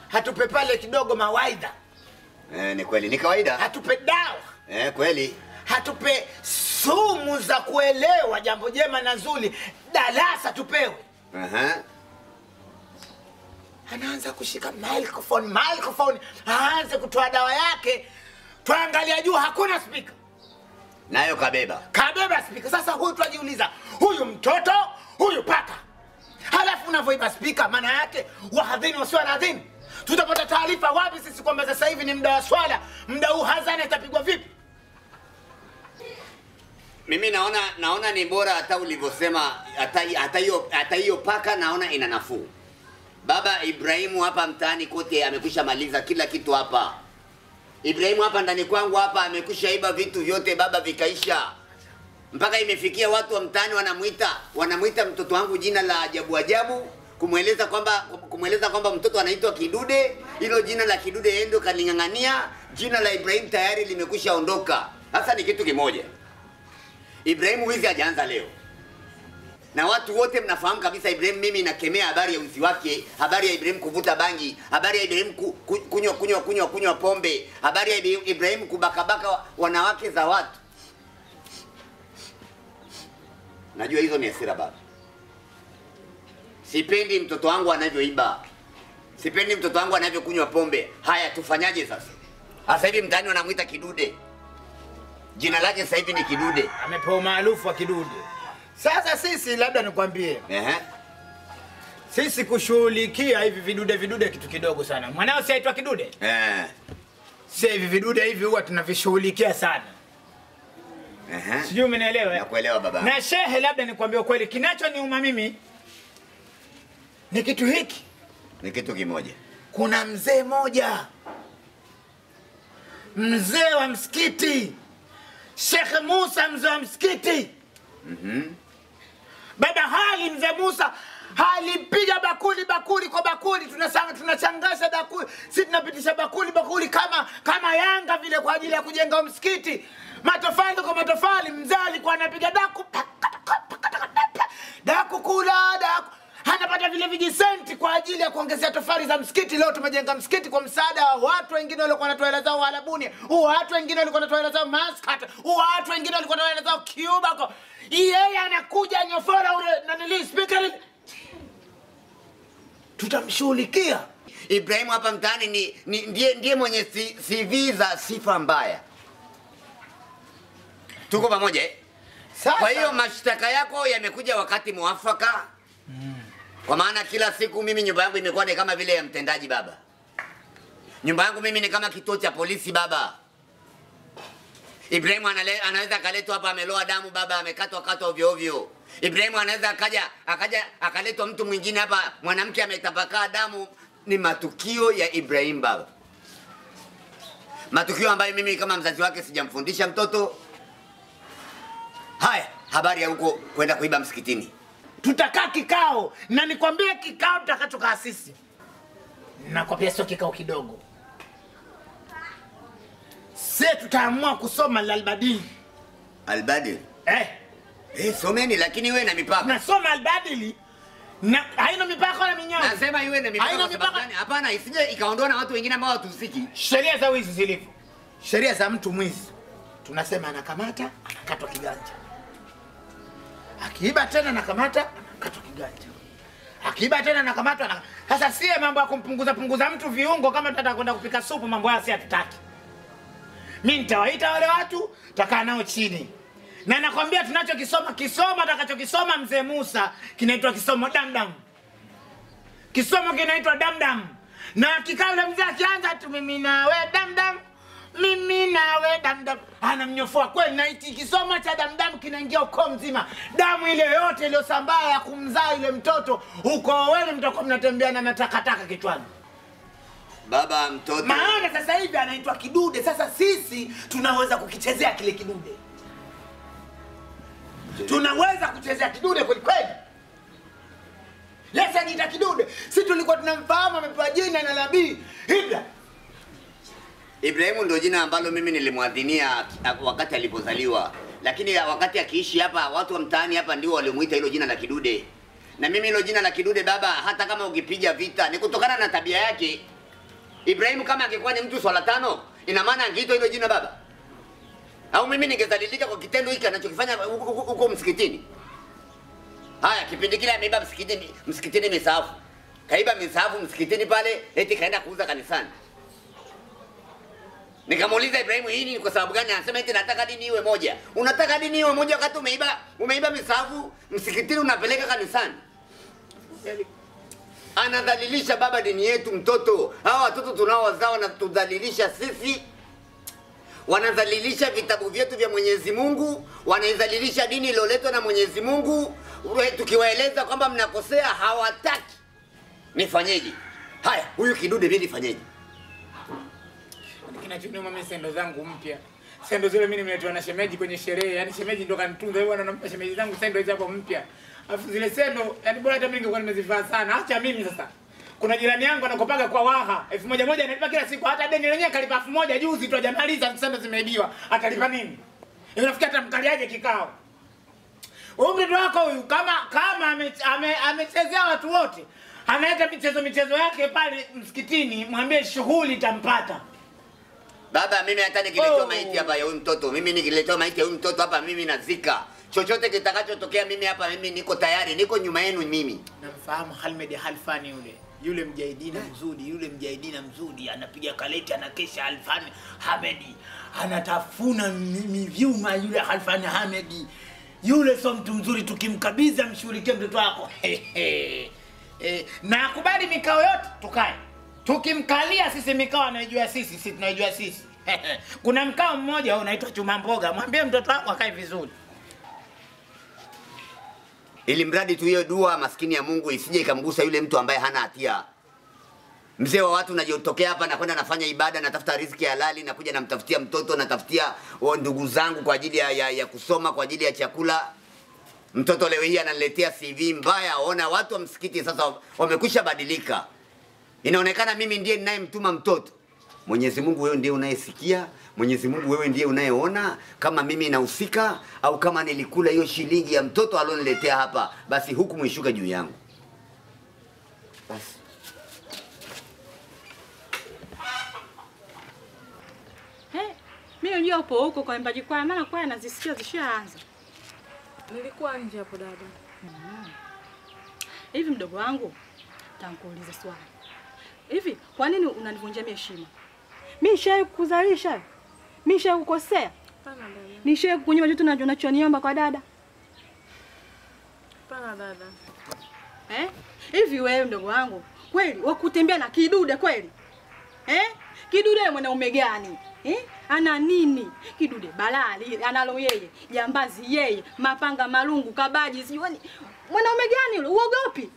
Speaker 3: Hatupe pale kidogo mawaidha.
Speaker 5: Ni kweli, ni kawaida.
Speaker 3: Hatupe dawa.
Speaker 5: Kweli.
Speaker 3: Hatupe sumu za kuelewa jambo jema na zuri. Darasa tupewe. Anaanza kushika microphone, aanze kutoa dawa yake. Tuangalia juu hakuna speaker.
Speaker 5: Nayo kabeba
Speaker 3: speaker. Sasa huyu tunajiuliza, huyu mtoto, huyu paka. Halafu unavoiba speaker maana yake wahadhini wasio nadhini. Tutapata taarifa wapi sisi kwamba sasa hivi ni muda wa swala? Muda huu hazana itapigwa vipi?
Speaker 5: Mimi naona ni bora hata ulivyosema, hata hiyo paka naona ina nafuu. Baba Ibrahimu hapa mtaani kote amekwisha maliza kila kitu hapa. Ibrahimu hapa ndani kwangu hapa amekwisha iba vitu vyote baba vikaisha. Mpaka imefikia watu wa mtaani wanamuita mtoto wangu jina la ajabu kumweleza kwamba mtoto anaitwa Kidude. Hilo jina la Kidude yeye ndo kalingangania, jina la Ibrahim tayari limekwisha ondoka. Sasa ni kitu kimoja. Ibrahimu wizi hajaanza leo. Na watu wote mnafahamu kabisa Ibrahim, mimi nakemea habari ya wizi wake, habari ya Ibrahim kuvuta bangi, habari ya Ibrahim kunywa pombe, habari ya Ibrahim kubakabaka wanawake za watu. Najua hizo ni hasira baba. Sipendi mtoto wangu anavyoiba. Sipendi mtoto wangu anavyokunywa pombe. Haya tufanyaje sasa? Sasa hivi mtaani wanamuita Kidude. Jina lake sasa hivi ni Kidude.
Speaker 3: Amepewa maarufu wa Kidude. Sasa sisi labda nikwambie. Sisi kushughulikia hivi vidude kitu kidogo sana. Mwanao si aitwa Kidude? Sasa hivi vidude hivi huwa tunavishughulikia sana. Sijui umenielewa?
Speaker 5: Nakuelewa baba.
Speaker 3: Na shehe, labda nikwambie kweli, kinachoniuma mimi ni kitu hiki.
Speaker 5: Ni kitu kimoja.
Speaker 3: Kuna mzee moja, mzee wa msikiti, Sheikh Musa, mzee wa msikiti. Baba hali mzee Musa halipiga bakuli kwa bakuli, tunachangasha bakuli, sisi tunapitisha bakuli kama Yanga vile kwa ajili ya kujenga msikiti. Matofali kwa matofali, mzee alikuwa anapiga daku kula anapata vile vijisenti kwa ajili ya kuongezea tofali za msikiti. Leo tumejenga msikiti kwa msaada wa watu wengine walikuwa wanatoa hela zao Arabuni, watu wengine walikuwa wanatoa hela zao Muscat, watu wengine walikuwa wanatoa hela zao Cuba. Yeye anakuja nyofora ule nanili speaker, tutamshughulikia.
Speaker 5: Ibrahim hapa mtaani ndiye mwenye CV za sifa mbaya. Tuko pamoja eh? Kwa hiyo mashtaka yako yamekuja wakati muafaka. Kwa maana kila siku mimi nyumba yangu imekuwa ni kama vile ya mtendaji baba. Nyumba yangu mimi ni kama kituo cha polisi baba. Ibrahim anaweza akaletwa hapa ameloa damu baba, amekatwa ovyo ovyo. Ibrahim anaweza akaletwa mtu mwingine hapa, mwanamke ametapakaa damu. Ni matukio ya Ibrahim baba. Matukio ambayo mimi kama mzazi wake sijamfundisha mtoto. Haya, habari ya huko kwenda kuiba msikitini.
Speaker 3: Tutakaa kikao, na nikwambie kikao tutakachokaa sisi. Nakwambia sio kikao kidogo. Sisi tutaamua kusoma Al-Badili.
Speaker 5: Al-Badili? Someni, lakini wewe na mipaka.
Speaker 3: Nasoma Al-Badili. Na haina mipaka wala minyao.
Speaker 5: Nasema iwe na mipaka. Haina mipaka. Hapana, isije ikaondoa na watu wengine ambao hatuhusiki.
Speaker 3: Sheria za wizi zilivyo. Sheria za mtu mwizi, tunasema anakamata, anakatwa kiganja. Akiiba tena anakamata, anakatwa kiganja. Akiiba tena anakamata. Sasa sie mambo ya kumpunguza mtu viungo kama tunataka kwenda kupika supu, mambo haya si hatutaki. Mimi nitawaita wale watu, tutakaa nao chini. Na nakwambia kisomo atakachokisoma mzee Musa kinaitwa kisomo damdam. Kisomo kinaitwa damdam. Na kikao la mzee akianza tu mimi na wewe damdam, mimi nawe damdam. Anamnyofoa kweli na iti kisoma cha damdam kinaingia uko mzima. Damu ile yote iliyosambaa ya kumzaa ile mtoto uko wewe mtakuwa mnatembea na matakataka kichwani.
Speaker 5: Baba mtoto.
Speaker 3: Maana sasa hivi anaitwa kidude. Sasa sisi tunaweza kukichezea kile kidude. Tunaweza kuchezea kidude kweli kweli. Lesa jita kidude. Sisi tulikuwa tunamfahamu amepewa jina na Nabii Ibrahim.
Speaker 5: Ibrahimu ndio jina ambalo mimi nilimwadhinia wakati alipozaliwa. Lakini wakati akiishi hapa watu wa mtaani hapa ndio walimuita hilo jina la kidude. Na mimi hilo jina la kidude baba hata kama ukipiga vita ni kutokana na tabia yake. Ibrahimu kama angekuwa ni mtu swala tano ina maana angeitwa hilo jina baba. Au mimi ningezalilika kwa kitendo hiki anachokifanya huko msikitini. Haya kipindi kile ameiba msikitini misahafu. Kaiba misahafu msikitini pale eti kaenda kuuza kanisani. Nikamuuliza Ibrahimu hii ni kwa sababu gani? Anasema eti nataka dini iwe moja. Unataka dini iwe moja wakati umeiba misahafu msikitini unapeleka kanisani. Anadhalilisha baba dini yetu mtoto. Hawa watoto tunaowazaa wanatudhalilisha sisi. Wanadhalilisha vitabu vyetu vya Mwenyezi Mungu, wanaidhalilisha dini iliyoletwa na Mwenyezi Mungu. Tukiwaeleza kwamba mnakosea hawataki. Nifanyeje? Haya, huyu kidude mimi nifanyeje?
Speaker 3: Kinachoniuma mimi sendo zangu mpya. Sendo zile mimi nimeletewa na shemeji kwenye sherehe. Yaani shemeji ndo kanitunza yeye anampa shemeji zangu sendo hizo hapo mpya. Alafu zile sendo, yaani bora hata mimi ningekuwa nimezivaa sana. Acha mimi sasa. Kuna jirani yangu anakopaga kwa Waha 1100 analipa kila siku, hata deni lenyewe kalipa 1000 juzi tu hajamaliza, sendo zimeibiwa. Atalipa nini? Unafikia hata mkaliaje kikao? Umri wako huyu kama amechezea watu wote. Analeta michezo yake pale msikitini, mwambie shughuli itampata.
Speaker 5: Baba mimi hata nikiletewa maiti hapa ya huyu mtoto, mimi nikiletewa maiti ya huyu mtoto hapa mimi nazika. Chochote kitakachotokea mimi hapa mimi niko tayari, niko nyuma yenu mimi.
Speaker 3: Namfahamu Halmed Halfani yule. Yule mjahidina mzudi anapiga kaleti anakesha Halfani Hamedi. Anatafuna mivyuma yule Halfani Hamedi. Yule sio mtu mzuri, tukimkabidhi amshughulikie mtoto wako. Na akubali mikao yote tukae. Tukimkalia sisi mikao anajua sisi tunajua sisi. Kuna mkao mmoja unaitwa chuma mboga. Mwambie mtoto wako akae vizuri.
Speaker 5: Ili mradi tu hiyo dua maskini ya Mungu isije ikamgusa yule mtu ambaye hana hatia. Mzee wa watu najitokea hapa na kwenda nafanya ibada, natafuta riziki halali, na kuja namtafutia mtoto, natafutia ndugu zangu kwa ajili ya kusoma, kwa ajili ya chakula. Mtoto leo hii ananiletea CV mbaya. Ona watu wa msikiti sasa wamekwisha badilika. Inaonekana mimi ndiye ninayemtuma mtoto. Mwenyezi Mungu wewe ndiye unayesikia, Mwenyezi Mungu wewe ndiye unayeona kama mimi nahusika au kama nilikula hiyo shilingi ya mtoto alioniletea hapa, basi hukumu ishuke juu yangu. Basi.
Speaker 9: Mimi unajua upo huko kwa mbaji kwa maana kwa anazisikia zishaanza.
Speaker 10: Nilikuwa nje hapo dada.
Speaker 9: Hivi mdogo wangu, nitakuuliza swali. Hivi kwa nini unanivunjia heshima? Mimi nishaye kukuzalisha. Mimi nishaye kukosea.
Speaker 10: Hapana dada.
Speaker 9: Nishaye kukunyima vitu unachoniomba kwa dada.
Speaker 10: Hapana dada.
Speaker 9: Hivi wewe mdogo wangu, kweli wakutembea na kidude kweli? Kidude mwanaume gani? Ana nini? Kidude balali analo yeye, jambazi yeye, mapanga malungu, kabaji sioni. Mwanaume gani yule? Uogopi?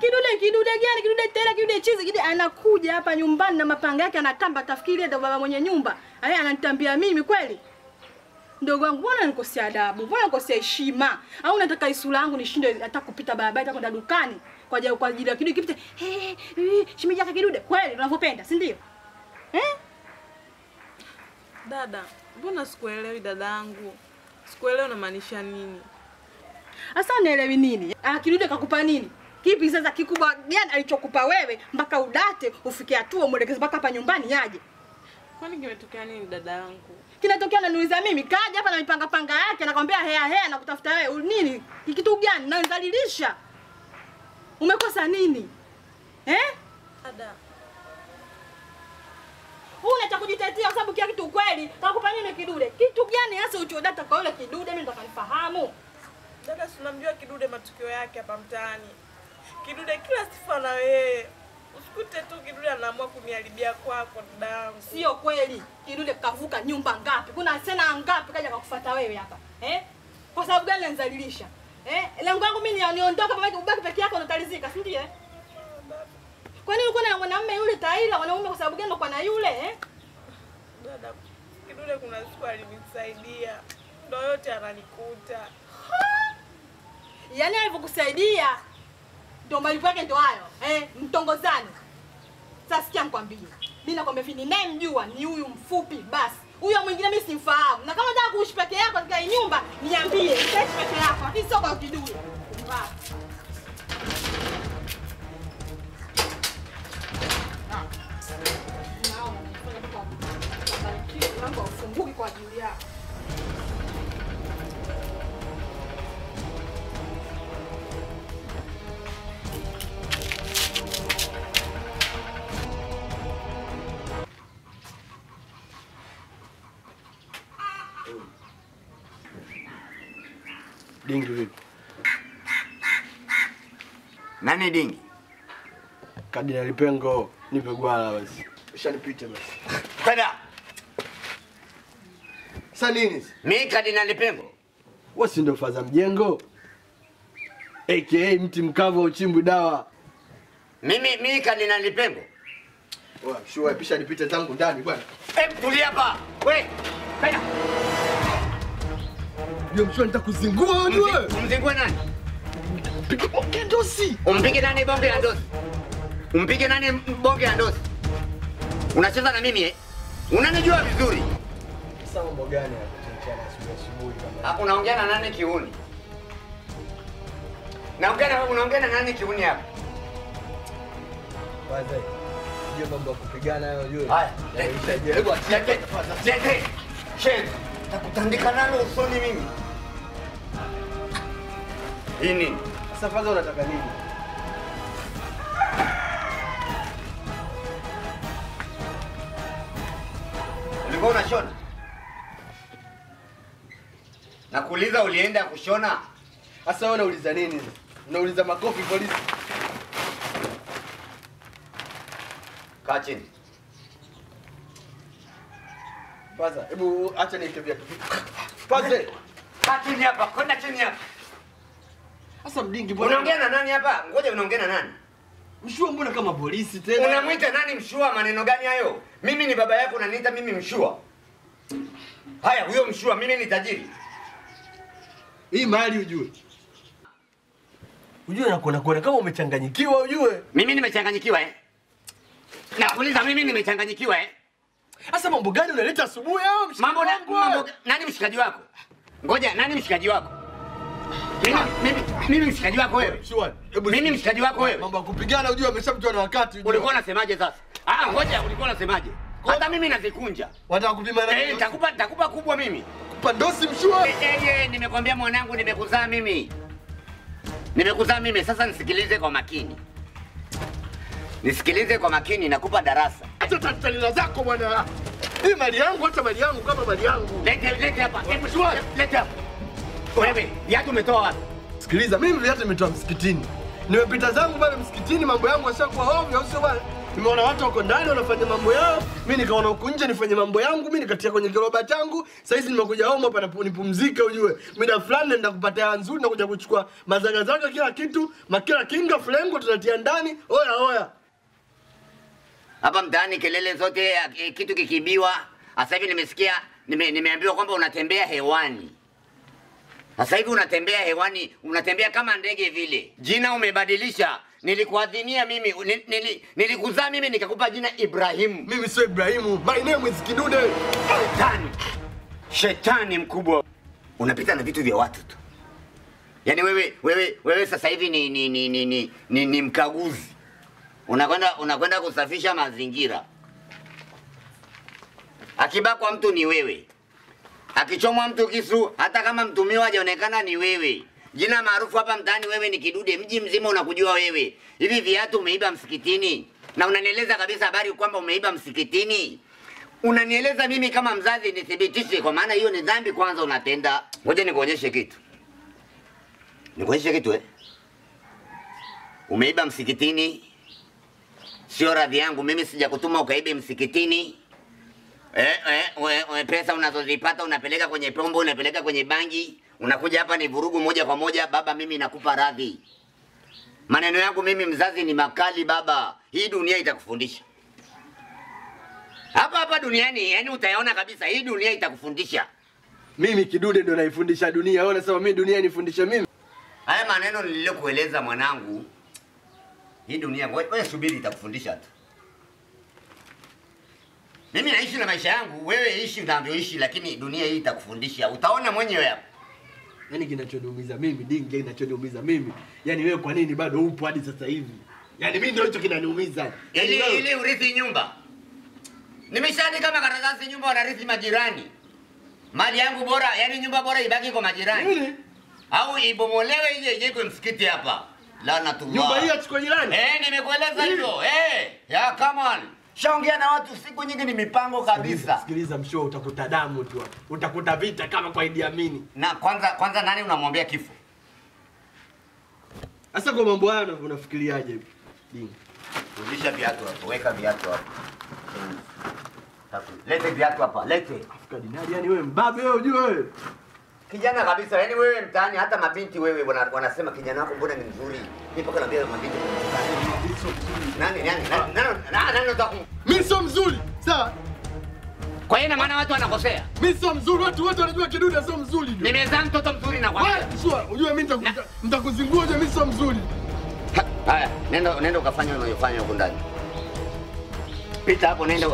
Speaker 9: Kidude gani? Kidude tena, kidude chizi, kidude anakuja hapa nyumbani na mapanga yake anatamba, tafikiri ndio baba mwenye nyumba. Ananitambia mimi kweli? Ndogo wangu, mbona nikosea adabu? Mbona nikosea heshima? Au unataka isura yangu nishinde hata kupita barabara hata kwenda dukani kwa ajili ya kidude kipite? Shimeji yake kidude kweli unavyopenda, si ndio?
Speaker 10: Dada, mbona sikuelewi dadangu? Sikuelewi unamaanisha nini?
Speaker 9: Asa unaelewi nini? Kidude kakupa nini? Kipi sasa kikubwa gani alichokupa wewe mpaka udate ufike hatua mwelekeze mpaka hapa nyumbani yaje?
Speaker 10: Kwani kimetokea nini dada yangu?
Speaker 9: Kinatokea naniuliza mimi, kaja hapa na mipanga panga yake nakwambia hea na kutafuta wewe. Nini? Kitu gani? Na nidhalilisha. Umekosa nini?
Speaker 10: Dada.
Speaker 9: Una cha kujitetea kwa sababu kia kitu kweli. Kakupa nini kidude? Kitu gani hasa uchodata kwa yule kidude mimi nataka nifahamu.
Speaker 10: Dada, si unamjua kidude matukio yake hapa mtaani. Kidude kila sifa na wewe. Usikute tu kidude ana kaamua kuniharibia kwako dadangu.
Speaker 9: Sio kweli. Kidude kavuka nyumba ngapi? Kuna sena ngapi kaja kukufuata wewe hapa? Kwa sababu gani unanizalilisha? Lengo langu mimi ni niondoke pamoja ubaki peke yako unatalizika, si ndiye? Kwa nini uko na mwanamume yule Taila, wanaume kwa sababu gani uko na yule?
Speaker 10: Dada, Kidude kuna siku alinisaidia. Ndio yote ananikuta.
Speaker 9: Yaani alivyokusaidia ndio malipo yake ndio hayo. Mtongozani. Sasa sikia nikwambie. Mimi nakwambia hivi ninayemjua ni huyu mfupi basi. Huyo mwingine mimi simfahamu. Na kama unataka kuishi peke yako katika hii nyumba, niambie, utaishi peke yako. Lakini sio kwa Kidude. Basi. Mambo ufunguki kwa ajili yako.
Speaker 2: Dingi vipi?
Speaker 5: Nani Dingi?
Speaker 2: Kardinali Pengo, nipe gwala basi. Ushanipite basi.
Speaker 5: Kwenda.
Speaker 2: Sasa nini?
Speaker 5: Mimi Kardinali Pengo.
Speaker 2: Wewe si ndio faza mjengo? AKA mti mkavu uchimbwi dawa.
Speaker 5: Mimi Kardinali Pengo.
Speaker 2: Wewe sure pisha nipite zangu ndani bwana.
Speaker 5: Tulia hapa. Wewe. Kwenda.
Speaker 2: Ndio mshua nitakuzingua wewe.
Speaker 5: Umzingue nani?
Speaker 2: Piga bonge ndosi.
Speaker 5: Umpige nani bonge ya ndosi? Umpige nani bonge ya ndosi? Unacheza na mimi Unanijua vizuri.
Speaker 2: Sasa mambo gani hapa asubuhi kama?
Speaker 5: Unaongea na nani kiuni? Unaongea na nani kiuni hapa?
Speaker 2: Waza. Ndio mambo ya kupigana hayo yule.
Speaker 5: Haya. Hebu acheke. Cheke. Cheke. Nakutandika nalo usoni mimi. Hii nini?
Speaker 2: Sasa faza unataka nini?
Speaker 5: Ulikuwa unashona? Nakuuliza ulienda kushona?
Speaker 2: Sasa wewe unauliza nini? Unauliza makofi polisi.
Speaker 5: Kaa chini.
Speaker 2: Faza, hebu acha niite viatu. Faza.
Speaker 5: Kaa chini hapa, kwenda chini hapa.
Speaker 2: Sasa mdingi bwana.
Speaker 5: Unaongea na nani hapa? Ngoja unaongea na nani?
Speaker 2: Mshua mbona kama polisi tena?
Speaker 5: Unamwita nani mshua? Maneno gani hayo? Mimi ni baba yako unaniita mimi mshua. Haya, huyo mshua, mimi ni tajiri.
Speaker 2: Hii mali ujue. Ujue nakuona kama umechanganyikiwa ujue.
Speaker 5: Mimi nimechanganyikiwa Nakuuliza mimi nimechanganyikiwa
Speaker 2: Sasa mambo gani unaleta asubuhi au mshikaji wangu?
Speaker 5: Nani mshikaji wako? Ngoja, nani mshikaji wako? Mimi mshikaji wako wewe? Mimi mshikaji wako wewe?
Speaker 2: Mambo ya kupigana ujue ameshamtoa na wakati ujue.
Speaker 5: Ulikuwa unasemaje sasa? Ngoja, ulikuwa unasemaje? Hata mimi nazikunja.
Speaker 2: Wataka kupima na
Speaker 5: nini? Nitakupa kubwa mimi.
Speaker 2: Kupa ndosi mshua.
Speaker 5: Nimekwambia mwanangu nimekuzaa mimi. Nimekuzaa mimi, sasa nisikilize kwa makini. Nisikilize kwa makini, nakupa darasa.
Speaker 2: Acha tatalila zako bwana. Hii mali yangu, acha mali yangu kama mali yangu.
Speaker 5: Lete hapa. Mshua, lete hapa. Wewe, viatu umetoa wapi?
Speaker 2: Sikiliza, mimi viatu nimetoa msikitini. Nimepita zangu pale msikitini, mambo yangu yashakuwa ovyo, au sio bwana? Nimeona watu wako ndani wanafanya mambo yao, mimi nikaona huko nje nifanye mambo yangu, mimi nikatia kwenye kiroba changu. Sasa hizi nimekuja home hapa nipumzike ujue. Muda fulani naenda kupata hela nzuri na kuja kuchukua mazagazaga kila kitu, makila kinga flengo tunatia ndani. Oya.
Speaker 5: Hapa mtaani kelele zote, kitu kikibiwa. Sasa hivi nimesikia, nimeambiwa kwamba unatembea hewani. Sasa hivi unatembea hewani, unatembea kama ndege vile. Jina umebadilisha. Nilikuadhinia mimi, nilikuzaa mimi nikakupa jina Ibrahimu.
Speaker 2: Mimi sio Ibrahimu, my name is Kidude.
Speaker 5: Shetani mkubwa. Unapita na vitu vya watu tu. Yaani wewe sasa hivi ni mkaguzi. Unakwenda kusafisha mazingira. Akibakwa mtu ni wewe. Akichomwa mtu kisu, hata kama mtumiwa hajaonekana ni wewe. Jina maarufu hapa mtaani wewe ni Kidude, mji mzima unakujua wewe. Hivi viatu umeiba msikitini? Na unanieleza kabisa habari kwamba umeiba msikitini? Unanieleza mimi kama mzazi nithibitishe, kwa maana hiyo ni dhambi kwanza unatenda. Ngoja nikuonyeshe kitu. Umeiba msikitini. Sio radhi yangu mimi, sijakutuma ukaibe msikitini. Pesa unazozipata unapeleka kwenye pombo, unapeleka kwenye bangi, unakuja hapa ni vurugu moja kwa moja. Baba, mimi nakupa radhi. Maneno yangu mimi mzazi ni makali baba. Hii dunia itakufundisha. Hapa duniani, yani utayaona kabisa hii dunia itakufundisha.
Speaker 7: Mimi kidude ndo naifundisha dunia. Wewe unasema mimi dunia nifundisha mimi?
Speaker 5: Haya maneno niliyokueleza mwanangu, hii dunia wewe subiri itakufundisha tu. Mimi naishi na maisha yangu, wewe ishi unavyoishi, lakini dunia hii itakufundisha. Utaona mwenyewe hapo.
Speaker 7: Yaani kinachoniumiza mimi, dingi kinachoniumiza mimi. Yaani wewe kwa nini bado upo hadi sasa hivi? Yaani mimi ndio hicho kinaniumiza.
Speaker 5: Ili urithi nyumba. Nimeshaandika kama karatasi nyumba wanarithi majirani. Mali yangu bora, yani nyumba bora ibaki kwa majirani.
Speaker 7: Nini?
Speaker 5: Au ibomolewe ije kwa msikiti hapa. Laana tu.
Speaker 7: Nyumba hii achukue jirani?
Speaker 5: Nimekueleza hivyo. Ya come on. Shaongea na watu siku nyingi ni mipango kabisa.
Speaker 7: Sikiliza mshoa, utakuta damu tu hapo. Utakuta vita kama kwa Idi Amin.
Speaker 5: Na kwanza nani unamwambia kifo?
Speaker 7: Sasa kwa mambo hayo unafikiriaje hivi? Dingi.
Speaker 5: Rudisha viatu hapo, weka viatu hapo. Lete viatu hapa, lete.
Speaker 7: Afrika dinari, yani wewe mbabe wewe ujue wewe.
Speaker 5: Kijana kabisa, yani wewe mtaani hata mabinti wewe wanasema kijana wako mbona ni mzuri. Mimi mpaka naambia mabinti nani unataka?
Speaker 2: Mimi sio mzuri, sawa?
Speaker 5: Kwa hiyo maana watu wanakosea.
Speaker 2: Mimi sio mzuri, watu wote wanajua kidude sio mzuri.
Speaker 5: Nimezaa mtoto mzuri na kwambia.
Speaker 2: Wewe sio, unajua mimi nitakuzingua je, mimi sio mzuri.
Speaker 5: Haya, nenda ukafanya unayofanya huko ndani. Pita hapo, nenda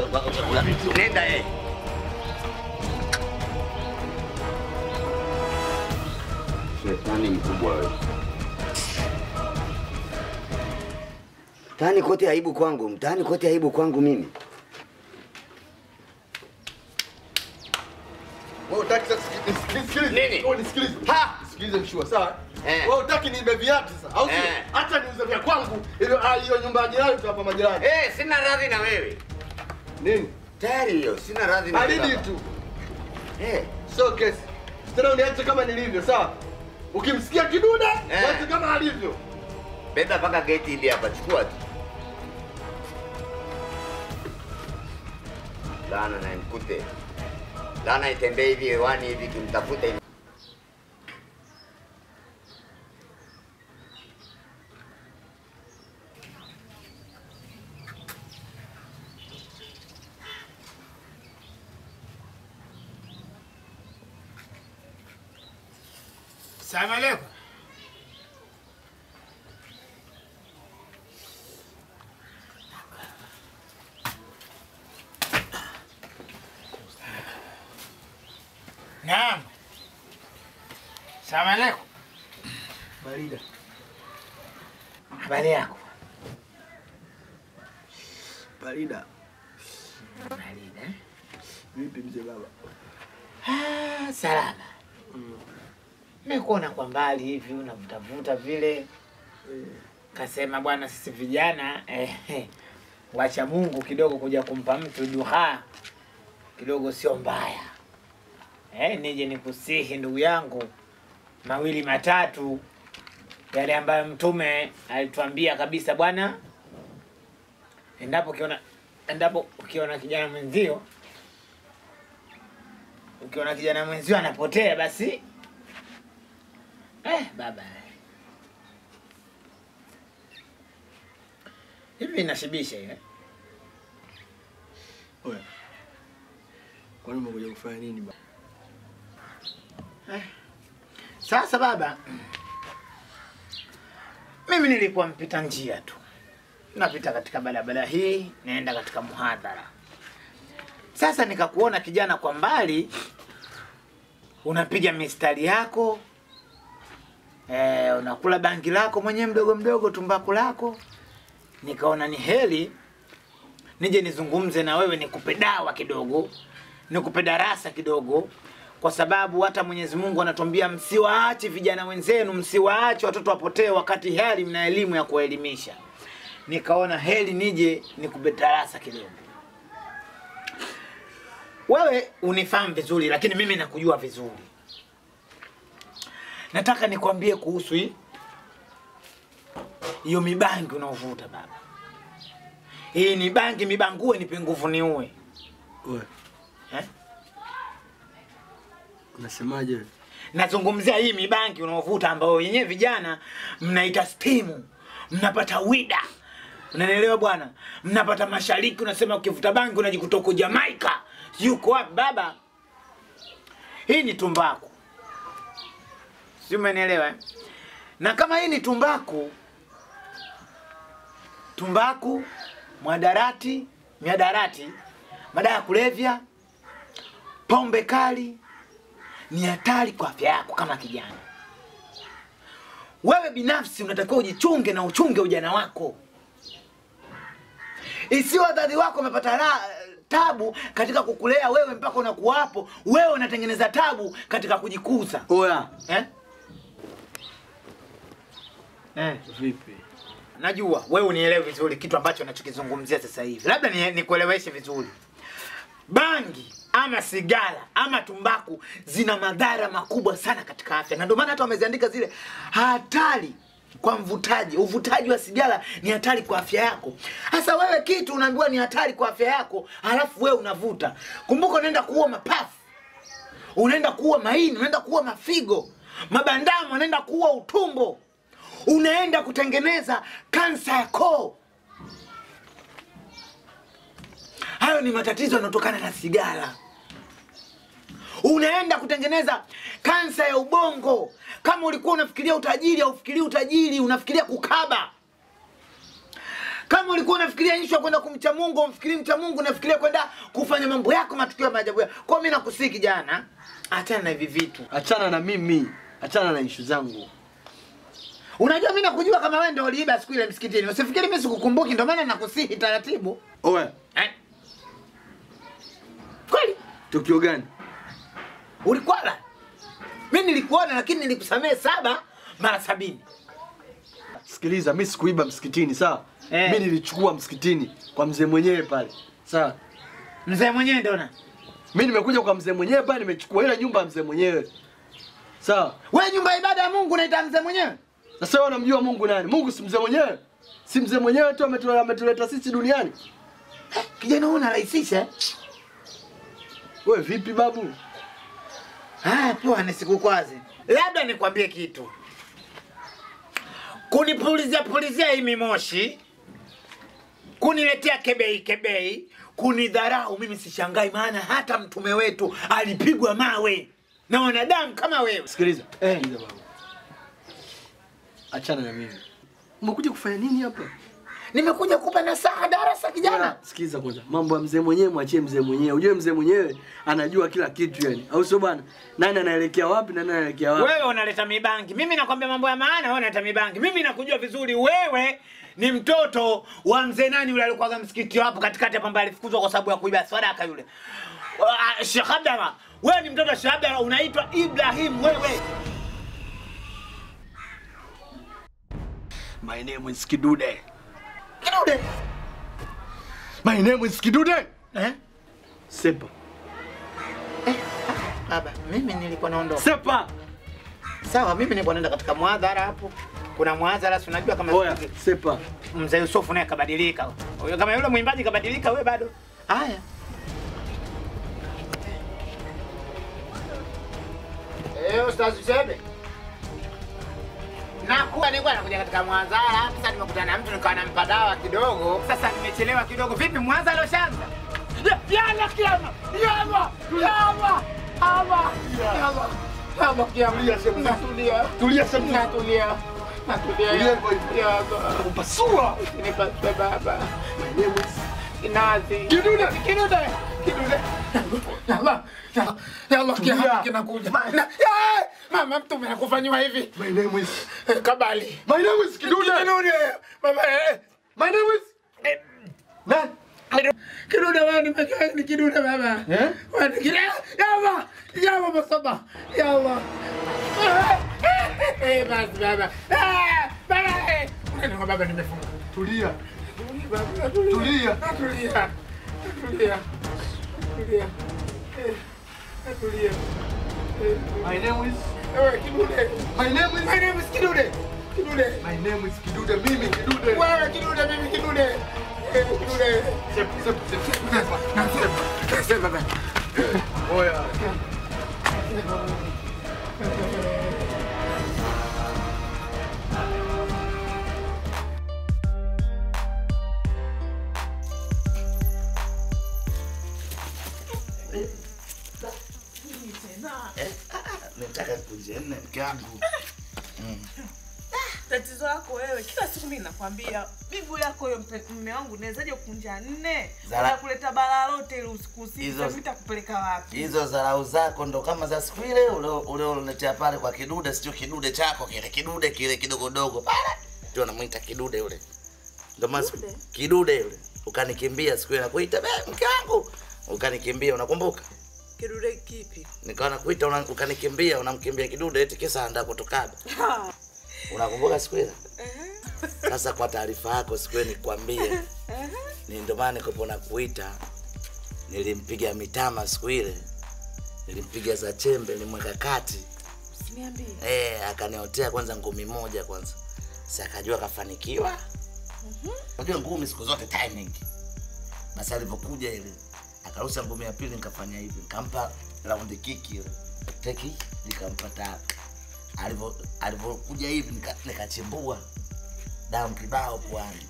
Speaker 5: Shetani mkubwa wewe.
Speaker 6: Mtaani kote aibu kwangu, mtaani kote aibu kwangu mimi.
Speaker 2: Wewe utaki sasa nisikilize.
Speaker 5: Nini?
Speaker 2: Wewe nisikilize. Sikilize mshua, sawa? Wewe utaki niibe viatu sasa, au sio? Hata niuze vya kwangu, hiyo nyumba ya jirani tutapa majirani.
Speaker 5: Sina radhi na wewe.
Speaker 2: Nini?
Speaker 5: Tayari hiyo, sina radhi na wewe.
Speaker 2: Alidi tu. So kesi. Tena uniache kama nilivyo, sawa? Ukimsikia kidude, wacha kama alivyo.
Speaker 5: Beba paka gate ile hapa, chukua tu. Lana na mkute. Lana itembee hivi hewani hivi kimtafuta hivi.
Speaker 3: Salamu alaikum. Naam. Salamu alaikum.
Speaker 7: Barida.
Speaker 3: Habari yako?
Speaker 7: Barida.
Speaker 3: Barida.
Speaker 7: Vipi mzee baba?
Speaker 3: Salama. Nimekuona kwa mbali hivi unavutavuta vile. Kasema bwana sisi vijana wacha Mungu kidogo kuja kumpa mtu duha kidogo sio mbaya. Nije nikusihi ndugu yangu mawili matatu yale ambayo mtume alituambia kabisa bwana, endapo ukiona kijana mwenzio anapotea basi baba hivi inashibisha hivi.
Speaker 7: Oya. Kwani umekuja kufanya nini baba?
Speaker 3: Sasa baba, mimi nilikuwa mpita njia tu. Napita katika barabara hii, naenda katika muhadhara. Sasa nikakuona kijana kwa mbali, unapiga mistari yako, unakula bangi lako mwenyewe mdogo mdogo, tumbaku lako. Nikaona ni heri nije nizungumze na wewe, nikupe dawa kidogo, nikupe darasa kidogo, kwa sababu hata Mwenyezi Mungu anatuambia msiwaache vijana wenzenu, msiwaache watoto wapotee wakati hali mna elimu ya kuelimisha. Nikaona heri nije nikupe darasa kidogo. Wewe unifahamu vizuri, lakini mimi nakujua vizuri. Nataka nikwambie kuhusu hiyo mibangi unaovuta baba. Hii ni bangi, mibangue nipe nguvu niue.
Speaker 7: Wewe. Unasemaje wewe?
Speaker 3: Nazungumzia hii mibangi unaovuta ambayo yenyewe vijana mnaita stimu. Mnapata wida. Unanielewa bwana? Mnapata mashariki unasema ukivuta bangi unajikuta uko Jamaica. Yuko wapi baba? Hii ni tumbaku. Si umenielewa? Na kama hii ni tumbaku, miadarati, madawa ya kulevya, pombe kali ni hatari kwa afya yako kama kijana. Wewe binafsi unatakiwa ujichunge na uchunge ujana wako. Isiwe wazazi wako wamepata tabu katika kukulea wewe mpaka unakuwa hapo, wewe unatengeneza tabu katika kujikuza.
Speaker 7: Oya.
Speaker 3: Vipi? Najua wewe unielewe vizuri kitu ambacho ninachokizungumzia sasa hivi. Labda nikueleweshe vizuri. Bangi ama sigara ama tumbaku zina madhara makubwa sana katika afya. Na ndio maana hata wameziandika zile hatari kwa mvutaji. Uvutaji wa sigara ni hatari kwa afya yako. Sasa wewe kitu unaambiwa ni hatari kwa afya yako, halafu wewe unavuta. Kumbuka unaenda kuua mapafu. Unaenda kuua maini, unaenda kuua mafigo. Mabandamu unaenda kuua utumbo. Unaenda kutengeneza kansa ya koo. Hayo ni matatizo yanayotokana na sigara. Unaenda kutengeneza kansa ya ubongo. Kama ulikuwa unafikiria utajiri au ufikiria utajiri, unafikiria kukaba. Kama ulikuwa unafikiria issue kwenda kumcha Mungu, unafikiria mcha Mungu, unafikiria kwenda kufanya mambo yako matukio ya maajabu. Kwa mimi nakusiki kijana, achana na hivi vitu.
Speaker 7: Achana na mimi. Achana na issue zangu.
Speaker 3: Unajua mimi nakujua kama wewe ndio uliiba siku ile msikitini. Usifikiri mimi sikukumbuki, ndio maana nakusihi taratibu.
Speaker 7: Owe.
Speaker 3: Kweli?
Speaker 7: Tukio gani?
Speaker 3: Ulikwala. Mimi nilikuona lakini nilikusamehe 7 mara 70.
Speaker 7: Sikiliza, mimi sikuiba msikitini, sawa? Mimi nilichukua msikitini kwa mzee mwenyewe pale. Sawa?
Speaker 3: Mzee mwenyewe ndio na.
Speaker 7: Mimi nimekuja kwa mzee mwenyewe pale, nimechukua ile nyumba ya mzee mwenyewe. Sawa?
Speaker 3: Wewe nyumba ya ibada ya Mungu unaita mzee mwenyewe?
Speaker 7: Sasa wewe unamjua Mungu nani? Mungu si mzee mwenyewe? Si mzee mwenyewe tu ametuleta sisi duniani?
Speaker 3: Kijana wewe unarahisisha?
Speaker 7: Wewe vipi babu?
Speaker 3: Poa nisikukwaze. Labda nikwambie kitu. Kunipulizia hii mimoshi, kuniletea kebei, kunidharau mimi sishangai, maana hata mtume wetu alipigwa mawe na wanadamu kama wewe.
Speaker 7: Sikiliza. Sikiliza babu. Achana na mimi. Umekuja kufanya nini hapa?
Speaker 3: Nimekuja kukupa nasaha darasa kijana.
Speaker 7: Sikiliza kwanza. Mambo ya mzee mwenyewe mwachie mzee mwenyewe. Unajua mzee mwenyewe anajua kila kitu yani. Au sio bwana? Nani anaelekea wapi na nani anaelekea wapi?
Speaker 3: Wewe unaleta mibangi. Mimi nakwambia mambo ya maana, wewe unaleta mibangi. Mimi nakujua vizuri, wewe ni mtoto wa mzee nani yule alikuwa msikiti hapo katikati hapa ambaye alifukuzwa kwa sababu ya kuiba sadaka yule. Sheikh Abdalla. Wewe ni mtoto wa Sheikh Abdalla, unaitwa Ibrahim wewe.
Speaker 7: My name is Kidude.
Speaker 3: Kidude?
Speaker 7: My name is Kidude. Sepa.
Speaker 3: Baba, mimi nilikuwa naondoka.
Speaker 7: Sepa.
Speaker 3: Sawa, mimi nilikuwa naenda katika muadhara hapo. Kuna muadhara si unajua kama
Speaker 7: Oya, Sepa.
Speaker 3: Mzee Yusufu naye kabadilika. Huyo kama yule mwimbaji kabadilika, wewe bado. Haya. Ustaz Sebe. Nilikuwa nakuja katika muadhara, sasa nimekutana na mtu nikawa nampa dawa kidogo. Sasa nimechelewa kidogo. Vipi muadhara ushaanza? Yalla kiama. Yalla. Yalla. Haba. Yalla. Haba kiama. Tulia sema. Natulia. Yalla.
Speaker 7: Upasua.
Speaker 3: Nipasue baba. Inazi. Kidude. Yalla kiama kinakuja. Mama mtume anakufanywa hivi.
Speaker 7: My name is
Speaker 3: Kabali.
Speaker 7: My name is Kidude.
Speaker 3: Baba
Speaker 7: My name is Nani?
Speaker 3: Kidude wewe ni Kidude baba. Wewe ni Kidude. Yalla masaba. Yalla. Basi baba. Baba. Baba nimefunga.
Speaker 7: Tulia.
Speaker 3: Tulia.
Speaker 7: My name is
Speaker 3: Kidude.
Speaker 7: My name is
Speaker 3: Kidude.
Speaker 7: My name is Kidude. Mimi Kidude.
Speaker 3: Wewe Kidude, mimi Kidude. Kidude. Sepa.
Speaker 2: Oya.
Speaker 8: Nataka kujene mke wangu.
Speaker 10: Tatizo lako wewe, kila siku mimi nakwambia, miguu yako hiyo mume wangu nawezaje kukunja 4? Za kuleta balaa lote ile usiku nitakupeleka wapi?
Speaker 8: Hizo dharau zako ndo kama za siku ile ule uletea pale kwa kidude, sio kidude chako kile kidude kile kidogodogo pale. Ndio namuita kidude yule. Ndio maana kidude yule. Ukanikimbia siku ile nakuita mke wangu. Ukanikimbia unakumbuka?
Speaker 10: Kidude kipi?
Speaker 8: Nikaona kuita ukanikimbia unamkimbia kidude eti kisa anda kutoka. Unakumbuka siku ile? Sasa kwa taarifa yako siku ile nikwambie. Ni ndio maana nikopona kuita. Nilimpiga mitama siku ile. Nilimpiga za chembe nilimweka kati.
Speaker 10: Usiniambie.
Speaker 8: Akaniotea kwanza ngumi moja kwanza. Sasa akajua kafanikiwa. Unajua ngumi siku zote timing. Basi alipokuja ile akarusha ngumi ya pili nikafanya hivi. Nikampa round kick ile. Teki nikampa tap. Alipokuja hivi nikachimbua damu kibao kwani.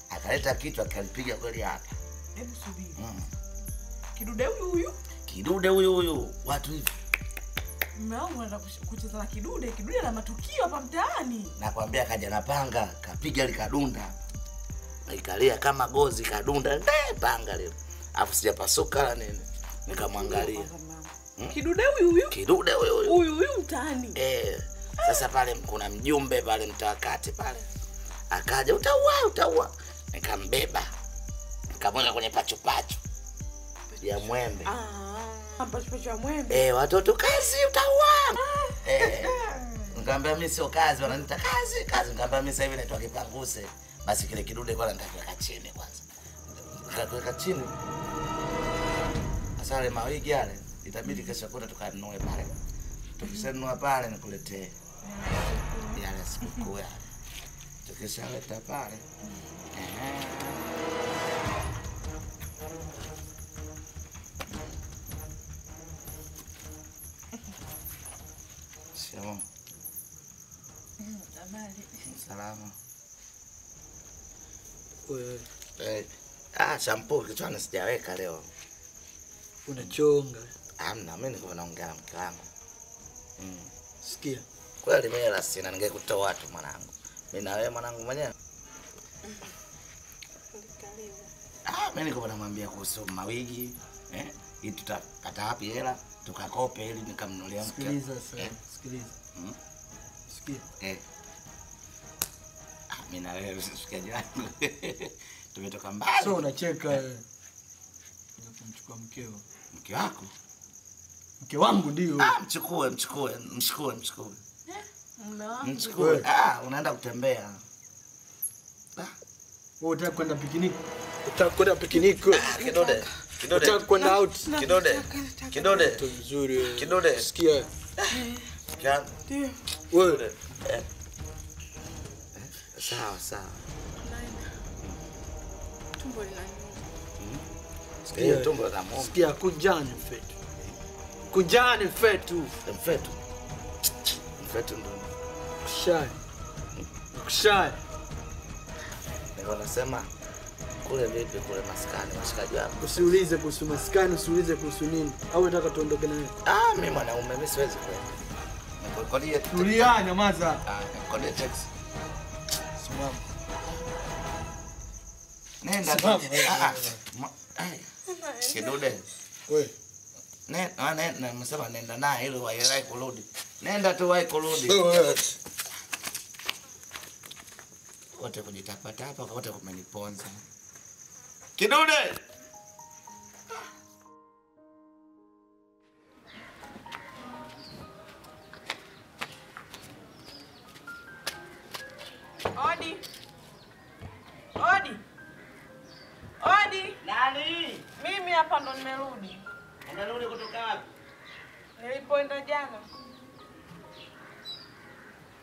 Speaker 8: Akaleta kichwa akalipiga kweli hapa.
Speaker 10: Hebu subiri. Kidude huyu?
Speaker 8: Kidude huyu. Watu hivi.
Speaker 10: Mume wangu anataka kucheza na kidude la matukio hapa mtaani.
Speaker 8: Nakwambia kaja na panga, kapiga likadunda. Nikalia kama gozi kadunda, panga lile. Afu sijapasuka la nini. Nikamwangalia.
Speaker 10: Kidude huyu?
Speaker 8: Kidude huyu.
Speaker 10: Huyu mtaani.
Speaker 8: Sasa pale kuna mjumbe pale mtawakati pale. Akaja utaua. Nikambeba. Nikamweka kwenye pachu ya mwembe.
Speaker 10: Pachu ya mwembe.
Speaker 8: Watoto kazi utaua. Nikamwambia mimi sio kazi, wananiita kazi. Nikamwambia mimi sasa hivi naitwa Kipanguse. Basi kile kidude kwa nitakiweka chini kwanza. Nikaweka chini. Asale mawigi yale. Itabidi kesho kwenda tukanunue pale. Tukishanunua pale nikuletee. Yale siku ya. Tukishaleta pale. Shikamoo. Salama.
Speaker 2: Wewe.
Speaker 8: Shampoo kichwani sijaweka leo.
Speaker 2: Unachonga.
Speaker 8: Hamna, mimi niko naongea na mke wangu.
Speaker 2: Sikia.
Speaker 8: Kweli mimi la sina ningekutoa watu mwanangu. Mimi na wewe mwanangu mwenyewe. Mimi niko namwambia kuhusu mawigi, ili tutapata wapi hela, tukakope ili nikamnunulia mke.
Speaker 2: Sikiliza sasa. Sikiliza. Sikia.
Speaker 8: Mimi na wewe usishikaje wangu. Tumetoka mbali.
Speaker 2: So unacheka wewe. Unamchukua mkeo.
Speaker 8: Mke wako?
Speaker 2: Mke wangu ndio.
Speaker 8: Mchukue.
Speaker 10: Mume wangu.
Speaker 8: Mchukue. Unaenda kutembea.
Speaker 2: Wewe unataka kwenda piknik?
Speaker 8: Kidude.
Speaker 2: Unataka kwenda out?
Speaker 8: Kidude.
Speaker 2: Nzuri.
Speaker 8: Kidude.
Speaker 2: Sikia.
Speaker 10: Ndio.
Speaker 2: Wewe.
Speaker 8: Sawa.
Speaker 10: Tumbo linaniuma.
Speaker 2: Sikia.
Speaker 8: Tumbo la mama.
Speaker 2: Sikia kunjani fetu. Kunjani fetu.
Speaker 8: Mfetu ndo.
Speaker 2: Kushai.
Speaker 8: Niko nasema kule vipi kule maskani mashikaji wangu.
Speaker 2: Usiulize kuhusu maskani, usiulize kuhusu nini. Au unataka tuondoke naye?
Speaker 8: Mimi mwanaume mimi siwezi kwenda. Nikokolie tu.
Speaker 2: Tulia nyamaza.
Speaker 8: Nikokolie taxi.
Speaker 2: Simama.
Speaker 8: Nenda. Kidude.
Speaker 2: Wewe.
Speaker 8: Nenda, msema nenda naye ili waelai kurudi. Nenda tu wahi kurudi. Wote kujitapa wote kumeniponza. Kidude.
Speaker 10: Odi.
Speaker 8: Nani?
Speaker 10: Mimi hapa ndo nimerudi.
Speaker 8: Unarudi kutoka wapi?
Speaker 10: Nilipoenda jana.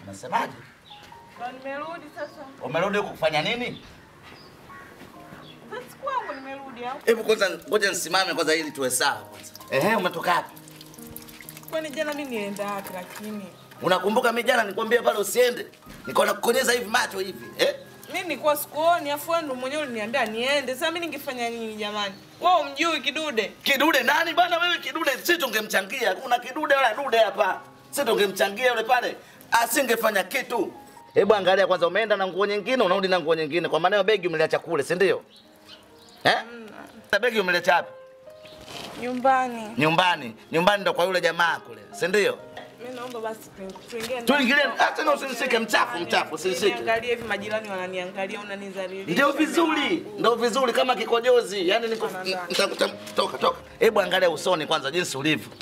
Speaker 8: Unasemaje?
Speaker 10: Ndo nimerudi sasa.
Speaker 8: Umerudi kufanya nini?
Speaker 10: hadi hapo.
Speaker 8: Hebu kwanza ngoja nisimame kwanza ili tuwe sawa kwanza. Umetoka wapi?
Speaker 10: Kwani jana mimi nienda wapi lakini?
Speaker 8: Unakumbuka mimi jana nikwambia pale usiende? Niko nakukonyeza hivi macho hivi,
Speaker 10: Mimi nilikuwa sikuoni, afu wewe ndo mwenyewe uliniambia niende. Sasa mimi ningefanya nini jamani? Wewe umjui Kidude?
Speaker 8: Kidude nani bwana wewe Kidude? Sisi tungemchangia. Kuna Kidude wala Dude hapa. Sisi tungemchangia yule pale. Asingefanya kitu. Hebu angalia kwanza umeenda na nguo nyingine, unarudi na nguo nyingine. Kwa maana begi umeliacha kule, si ndio? Begi umeliacha wapi?
Speaker 10: Nyumbani.
Speaker 8: Nyumbani ndo kwa yule jamaa kule, si ndio?
Speaker 10: Mimi naomba basi tuingie.
Speaker 8: Tuingilie, hata na usinishike mchafu, usinishike.
Speaker 10: Angalia hivi majirani wananiangalia, unanizalilisha.
Speaker 8: Ndio vizuri kama kikojozi. Yaani niko toka. Hebu angalia usoni kwanza jinsi ulivyo.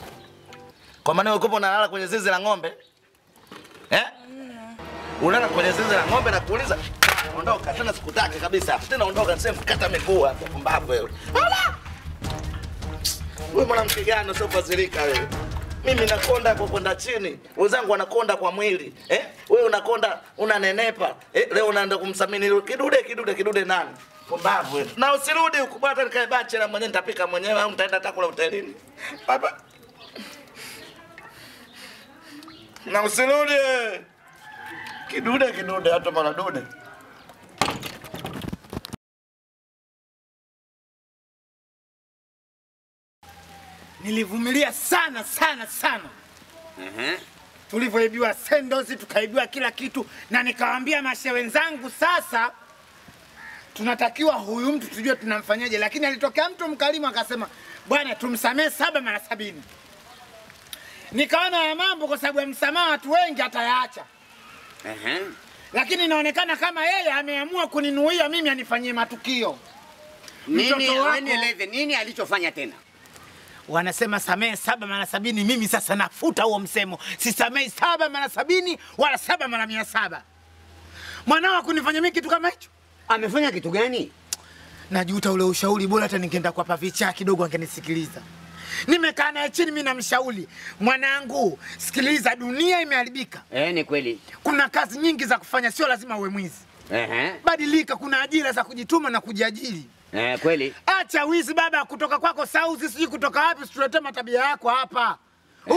Speaker 8: Kwa maana wewe uko unalala kwenye zizi la ng'ombe? Unalala kwenye zizi la ng'ombe na kuuliza, ondoka tena sikutaki kabisa. Tena ondoka niseme kata miguu hapa pumbavu wewe. Wewe mwanamke gani usofadhilika wewe? Mimi nakonda kwa kwenda chini, wenzangu wanakonda kwa mwili. Wewe unakonda unanenepa. Leo unaenda kumsamini Kidude nani? Pumbavu wewe. Na usirudi ukubata nikae bachelor mwenyewe nitapika mwenyewe au nitaenda hata kula hotelini. Baba. Na usirudi. Kidude hata mara Dude.
Speaker 3: Nilivumilia sana. Tulivyoibiwa sendozi, tukaibiwa kila kitu, na nikawaambia mashe wenzangu, sasa tunatakiwa huyu mtu tujue tunamfanyaje. Lakini alitokea mtu mkalimu akasema, bwana tumsamee 7 mara 70. Nikaona ya mambo kwa sababu ya msamaha watu wengi atayaacha. Lakini inaonekana kama yeye ameamua kuninuia mimi anifanyie matukio.
Speaker 5: Nini alichofanya tena?
Speaker 3: Wanasema samee 7 mara 70, mimi sasa nafuta huo msemo. Sisamei 7 mara 70 wala 7 mara 100. Mwanao kunifanya mimi kitu kama hicho?
Speaker 5: Amefanya kitu gani?
Speaker 3: Najuta ule ushauri, bora hata ningeenda kwa pavicha kidogo angenisikiliza. Nimekaa naye chini mimi namshauri, mwanangu, sikiliza, dunia imeharibika.
Speaker 5: Ni kweli.
Speaker 3: Kuna kazi nyingi za kufanya, sio lazima uwe mwizi. Badilika, kuna ajira za kujituma na kujiajiri.
Speaker 5: Kweli.
Speaker 3: Acha wizi baba, kutoka kwako Sauzi, siji kutoka wapi, situletee matabia yako hapa.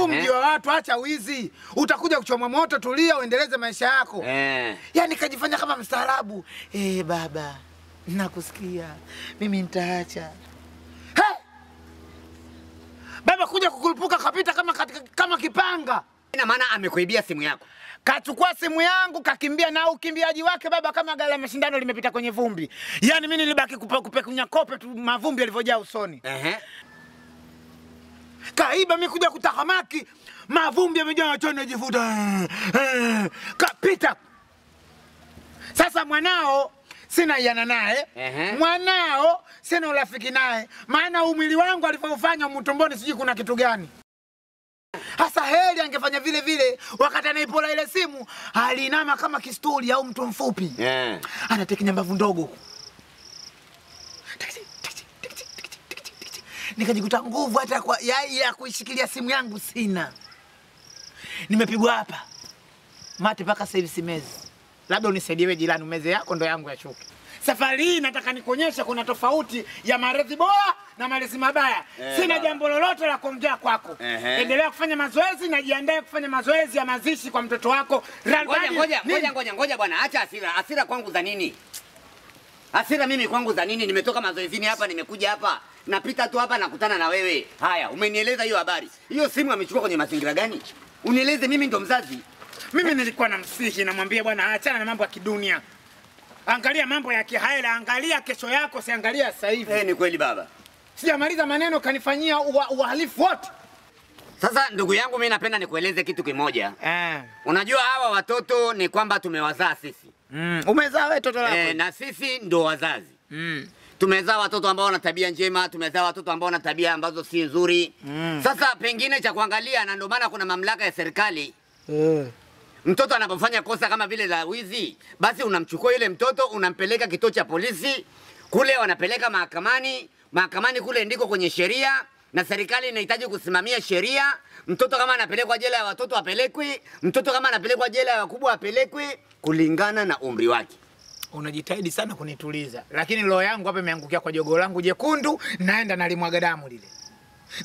Speaker 3: Mji wa watu, acha wizi. Utakuja kuchomwa moto, tulia uendeleze maisha yako. Yaani kajifanya kama mstaarabu. Baba, nakusikia. Mimi nitaacha. Baba kuja kukulipuka kapita kama kipanga.
Speaker 5: Ina maana amekuibia simu yako.
Speaker 3: Kachukua simu yangu kakimbia, na ukimbiaji wake baba kama gari la mashindano limepita kwenye vumbi. Yaani mimi nilibaki kupekunya kope tu, mavumbi yalivyojaa usoni. Kaiba mimi kuja kutahamaki, mavumbi yamejaa choni jivuta. Kapita. Sasa mwanao sina yana naye. Mwanao sina urafiki naye. Maana umwili wangu alivyofanya mtumboni siji kuna kitu gani. Hasa heri angefanya vile wakati anaipola ile simu, alinama kama kisturi au mtu mfupi. Anatekenya mbavu ndogo. Nikajikuta nguvu hata kwa ya kuishikilia simu yangu sina. Nimepigwa hapa. Mate paka sasa hivi simezi. Labda unisaidie wewe jirani, umeze yako ndo yangu ya shuki. Safari hii nataka nikuonyesha kuna tofauti ya malezi bora na malezi mabaya. Sina jambo lolote la kuongea kwako. Endelea kufanya mazoezi na jiandae kufanya mazoezi ya mazishi kwa mtoto wako.
Speaker 5: Ngoja bwana, acha hasira. Hasira kwangu za nini? Hasira mimi kwangu za nini? Nimetoka mazoezini hapa, nimekuja hapa. Napita tu hapa nakutana na wewe. Haya, umenieleza hiyo habari. Hiyo simu amechukua kwenye mazingira gani? Unieleze, mimi ndo mzazi.
Speaker 3: Mimi nilikuwa namsihi, namwambia bwana achana na mambo ya kidunia. Angalia mambo ya kihaela, angalia kesho yako, siangalia sasa hivi.
Speaker 5: Ni kweli baba.
Speaker 3: Sijamaliza maneno kanifanyia uhalifu wote.
Speaker 5: Sasa ndugu yangu, mimi napenda nikueleze kitu kimoja. Unajua hawa watoto ni kwamba tumewazaa sisi.
Speaker 3: Umezaa wewe toto lako?
Speaker 5: Na sisi ndo wazazi. Tumezaa watoto ambao wana tabia njema, tumezaa watoto ambao wana tabia ambazo si nzuri. Sasa pengine cha kuangalia, na ndio maana kuna mamlaka ya serikali. Mtoto anapofanya kosa kama vile la wizi, basi unamchukua yule mtoto unampeleka kituo cha polisi, kule wanapeleka mahakamani. Mahakamani kule ndiko kwenye sheria, na serikali inahitaji kusimamia sheria. Mtoto kama anapelekwa jela ya watoto apelekwi, mtoto kama anapelekwa jela ya wakubwa apelekwi kulingana na umri wake.
Speaker 3: Unajitahidi sana kunituliza, lakini roho yangu hapa imeangukia kwa jogo langu jekundu, naenda nalimwaga damu lile.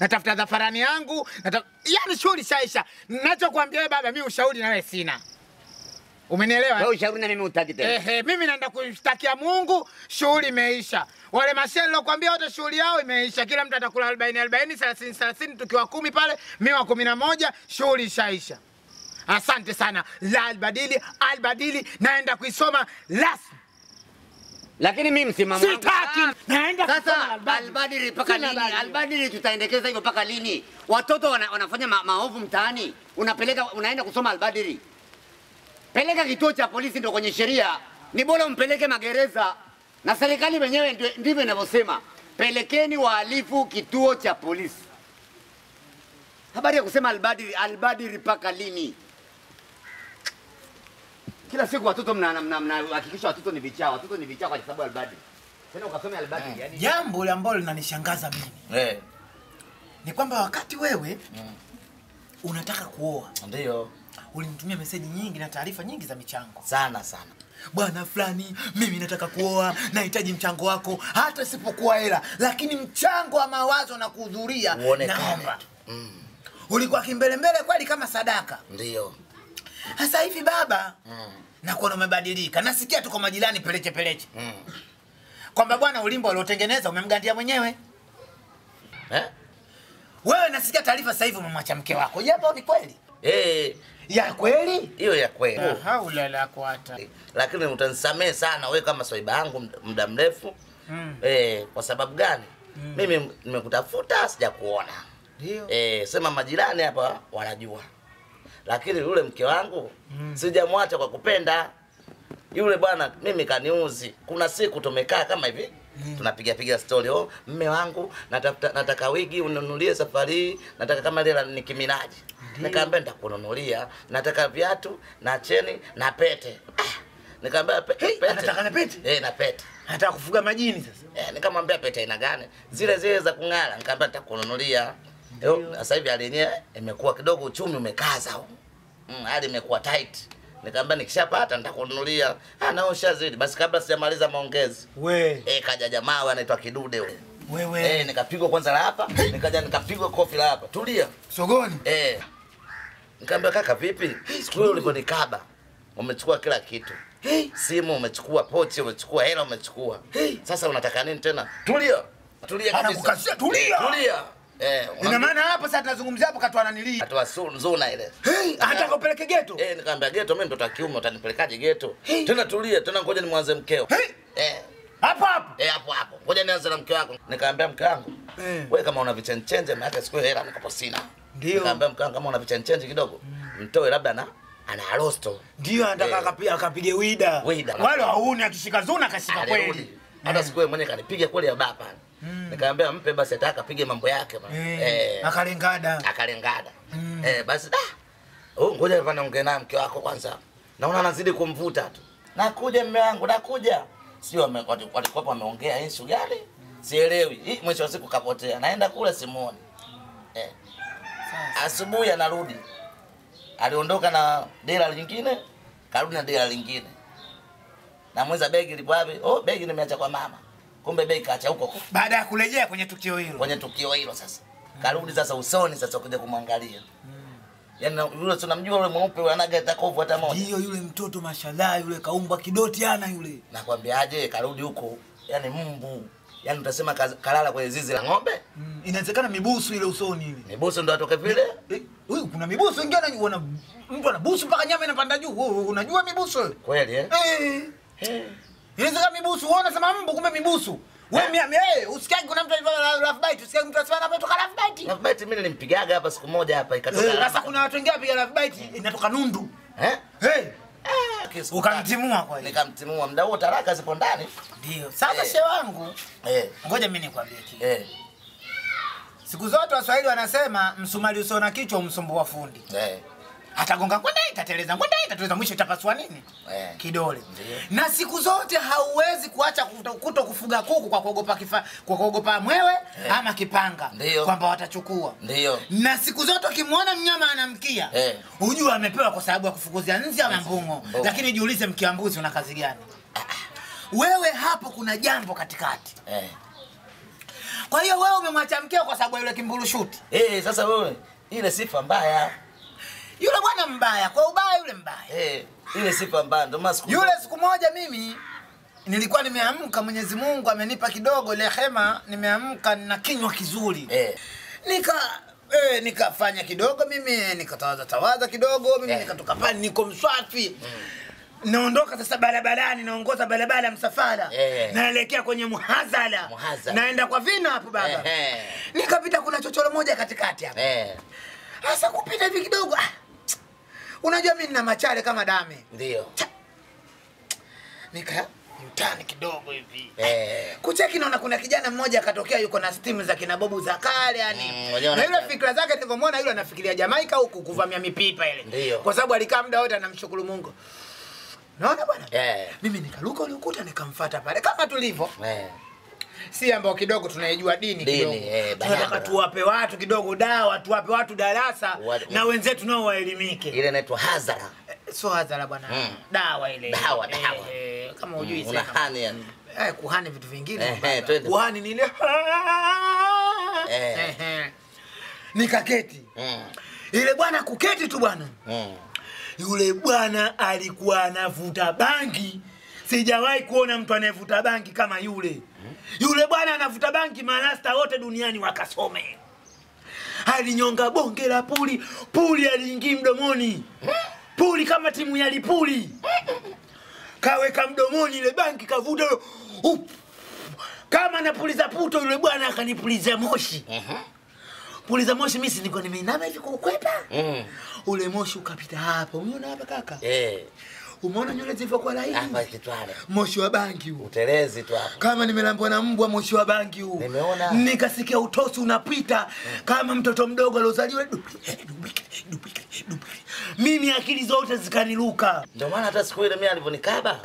Speaker 3: Natafuta dhafarani yangu, yaani shughuli shaisha. Ninachokuambia wewe baba, mimi ushauri na wewe sina. Umenielewa?
Speaker 5: Wewe ushauri na mimi utaki tena.
Speaker 3: Mimi naenda kushtakia Mungu, shughuli imeisha. Wale mashehe nilokuambia wote shughuli yao imeisha. Kila mtu atakula 40 30 tukiwa 10 pale, mimi wa 11, shughuli ishaisha. Asante sana. La albadili naenda kuisoma rasmi.
Speaker 5: Lakini mimi msimamo wangu
Speaker 3: sitaki. Naenda
Speaker 5: sasa albadili mpaka lini? Albadili tutaendekeza hivyo mpaka lini? Watoto wanafanya maovu mtaani. Unaenda kusoma albadili. Peleka kituo cha polisi ndio kwenye sheria. Ni bora umpeleke magereza. Na serikali wenyewe ndivyo inavyosema. Pelekeni wahalifu kituo cha polisi. Habari ya kusema albadili mpaka lini? Kila siku watoto mnahakikisha watoto ni vichaa. Watoto ni vichaa kwa sababu albadili. Tena ukasome albadili yani.
Speaker 3: Jambo ambalo linanishangaza mimi. Ni kwamba wakati wewe unataka kuoa.
Speaker 8: Ndio.
Speaker 3: Ulinitumia meseji nyingi na taarifa nyingi za michango.
Speaker 8: Sana.
Speaker 3: Bwana fulani, mimi nataka kuoa, nahitaji mchango wako, hata sipokuwa hela, lakini mchango wa mawazo na kuhudhuria naomba. Ulikuwa kimbelembele kweli kama sadaka.
Speaker 8: Ndio.
Speaker 3: Sasa hivi baba, nakuona umebadilika. Nasikia tu kwa majirani peleche. Kwamba bwana ulimbo uliotengeneza umemgandia mwenyewe. Wewe nasikia taarifa sasa hivi umemwacha mke wako. Japo ni kweli? Ya kweli?
Speaker 8: Hiyo ya kweli.
Speaker 3: Haula la kuata.
Speaker 8: Lakini utanisamee sana wewe kama swaiba yangu muda mrefu. Kwa sababu gani? Mimi nimekutafuta sijakuona.
Speaker 3: Ndio.
Speaker 8: Sema majirani hapa wanajua. Lakini yule mke wangu sijamwacha kwa kupenda. Yule bwana mimi kaniuzi. Kuna siku tumekaa kama hivi. Tunapiga story. Mume wangu nataka wigi ununulie safari. Nataka kama lela Nicki Minaj. Nikamwambia nitakununulia. Nataka viatu na cheni na pete. Nikamwambia pete.
Speaker 3: Nataka na pete?
Speaker 8: Na pete.
Speaker 3: Nataka kufuga majini sasa.
Speaker 8: Nikamwambia pete ina gani? Zile za kung'ara. Nikamwambia nitakununulia. Sasa hivi hali yenyewe imekuwa kidogo uchumi umekaza. Hali imekuwa tight. Nikamwambia nikishapata nitakununulia. Nao shazidi. Basi kabla sijamaliza maongezi. Kaja jamaa anaitwa Kidude yule.
Speaker 3: Wewe.
Speaker 8: Nikapigwa kwanza la hapa, nikaja nikapigwa kofi la hapa. Tulia.
Speaker 3: Sogoni.
Speaker 8: Nikamwambia kaka vipi? Siku ile uliponikaba umechukua kila kitu. Simu umechukua, pochi umechukua, hela umechukua. Sasa unataka nini tena? Tulia. Tulia kabisa.
Speaker 3: Anakukasia tulia.
Speaker 8: Tulia.
Speaker 3: Ina maana hapo sasa tunazungumzia hapo katoa nanili.
Speaker 8: Katoa nzuna ile.
Speaker 3: Anataka upeleke geto?
Speaker 8: Nikamwambia geto mimi mtoto wa kiume utanipelekaje geto? Tena tulia, tena ngoja nimwanze mkeo.
Speaker 3: Hapo.
Speaker 8: Hapo. Ngoja nianze na mke wako. Nikamwambia mke wangu, wewe kama una vichenchenje maana siku hela nikopo sina.
Speaker 3: Ndio.
Speaker 8: Nikamwambia mke wangu kama una vichenchenje kidogo, mtoe labda ana arosto.
Speaker 3: Ndio anataka akapige wida. Wale hauni akishika zuna kashika kweli.
Speaker 8: Hata siku yeye mwenyewe kanipiga kweli ya baba. Nikamwambia mpe basi ataka apige mambo yake bana. Akalengada. Basi ngoja niongee naye mke wako kwanza. Naona anazidi kumvuta tu. Nakuja mume wangu, nakuja. Sio walikuwa wameongea issue gani? Sielewi. Mwisho wa siku kapotea. Naenda kule simuoni. Asubuhi anarudi. Aliondoka na dela lingine, karudi na dela lingine. Na mwenza begi lipo wapi? Begi nimeacha kwa mama. Kumbe begi kaacha huko.
Speaker 3: Baada ya kurejea kwenye tukio hilo.
Speaker 8: Sasa. Karudi sasa usoni sasa kuja kumwangalia. Yaani yule tunamjua yule mweupe yule anaga takovu hata moja.
Speaker 3: Ndio yule mtoto mashallah yule kaumbwa kidoti ana yule.
Speaker 8: Nakwambiaje karudi huko. Yaani mbu. Yaani utasema kalala kwenye zizi la ng'ombe?
Speaker 3: Inawezekana mibusu ile usoni ile.
Speaker 8: Mibusu ndo atoke vile?
Speaker 3: Huyu kuna mibusu wengine wana mtu anabusu mpaka nyama inapanda juu. Unajua mibusu wewe?
Speaker 8: Kweli
Speaker 3: Inawezekana mibusu uone sema mbu kumbe mibusu. Wewe usikai kuna mtu alivaa laugh bite, usikai mtu asema anatoka laugh bite.
Speaker 8: Laugh bite mimi nilimpigaga hapa siku moja hapa ikatoka.
Speaker 3: Sasa kuna watu wengine wapiga laugh bite inatoka nundu. Ukamtimua kwa hiyo.
Speaker 8: Nikamtimua muda huo taraka zipo ndani.
Speaker 3: Ndio. Sasa shehe wangu. Ngoja mimi nikwambie kitu. Siku zote Waswahili wanasema msumali usio na kichwa umsumbua fundi. Atagonga kwenda itateleza mwisho itapasua nini? Kidole. Na siku zote hauwezi kuacha kuto kufuga kuku kwa kuogopa mwewe ama kipanga kwamba watachukua.
Speaker 8: Ndio.
Speaker 3: Na siku zote ukimwona mnyama anamkia, ujue amepewa kwa sababu ya kufukuzia nzi ama mbungo. Lakini jiulize mkia mbuzi una kazi gani? wewe hapo kuna jambo katikati. Kwa hiyo wewe umemwacha mkeo kwa sababu yule kimburushuti.
Speaker 8: Sasa wewe ile sifa mbaya.
Speaker 3: Yule bwana mbaya, kwa ubaya yule mbaya.
Speaker 8: Ile sifa mbaya ndio maana
Speaker 3: yule siku moja mimi nilikuwa nimeamka, Mwenyezi Mungu amenipa kidogo rehema, nimeamka na kinywa kizuri. Nikafanya kidogo mimi, nikatawaza kidogo mimi, nikatoka pale niko mswafi. Naondoka sasa barabarani, naongoza barabara msafara. Naelekea kwenye muhazala. Naenda kwa vina hapo baba. Nikapita kuna chochoro moja katikati hapo. Sasa kupita hivi kidogo, unajua mimi nina machale kama dame.
Speaker 8: Ndio.
Speaker 3: Nika mtani kidogo hivi. Kucheki naona kuna kijana mmoja akatokea yuko na stimu za kina Bobu za kale yani. Na yule fikra zake nilivyomwona yule anafikiria Jamaica huku kuvamia mipipa ile. Kwa sababu alikaa muda wote anamshukuru Mungu. Naona bwana? Mimi nikaruka ule ukuta nikamfuata pale kama tulivyo. Si ambao kidogo tunaijua dini kidogo. Tunataka tuwape watu kidogo dawa, tuwape watu darasa na wenzetu nao waelimike.
Speaker 8: Ile inaitwa hadhara.
Speaker 3: Sio hadhara bwana. Dawa ile.
Speaker 8: Dawa.
Speaker 3: Kama hujui
Speaker 8: sasa. Unahani yani.
Speaker 3: Kuhani vitu vingine. Kuhani ni ile. Nikaketi. Ile bwana kuketi tu bwana. Yule bwana alikuwa anavuta bangi. Sijawahi kuona mtu anayevuta bangi kama yule. Yule bwana anavuta bangi, marasta wote duniani wakasome. Alinyonga bonge la puli, puli aliingia mdomoni. Puli kama timu ya Lipuli. Kaweka mdomoni ile bangi kavuta. Kama anapuliza puto yule bwana akanipuliza moshi. Puliza moshi mimi nilikuwa nimeinama hivi kukwepa. Ule moshi ukapita hapa. Umeona hapa kaka? Umeona nywele zilivyokuwa laini?
Speaker 8: Hapa kitwale.
Speaker 3: Moshi wa bangi huo.
Speaker 8: Utelezi tu hapo.
Speaker 3: Kama nimelambwa na mbwa moshi wa bangi huo.
Speaker 8: Nimeona.
Speaker 3: Nikasikia utosi unapita kama mtoto mdogo aliozaliwa. Mimi akili zote zikaniruka.
Speaker 8: Ndio maana hata siku ile mimi alivyonikaba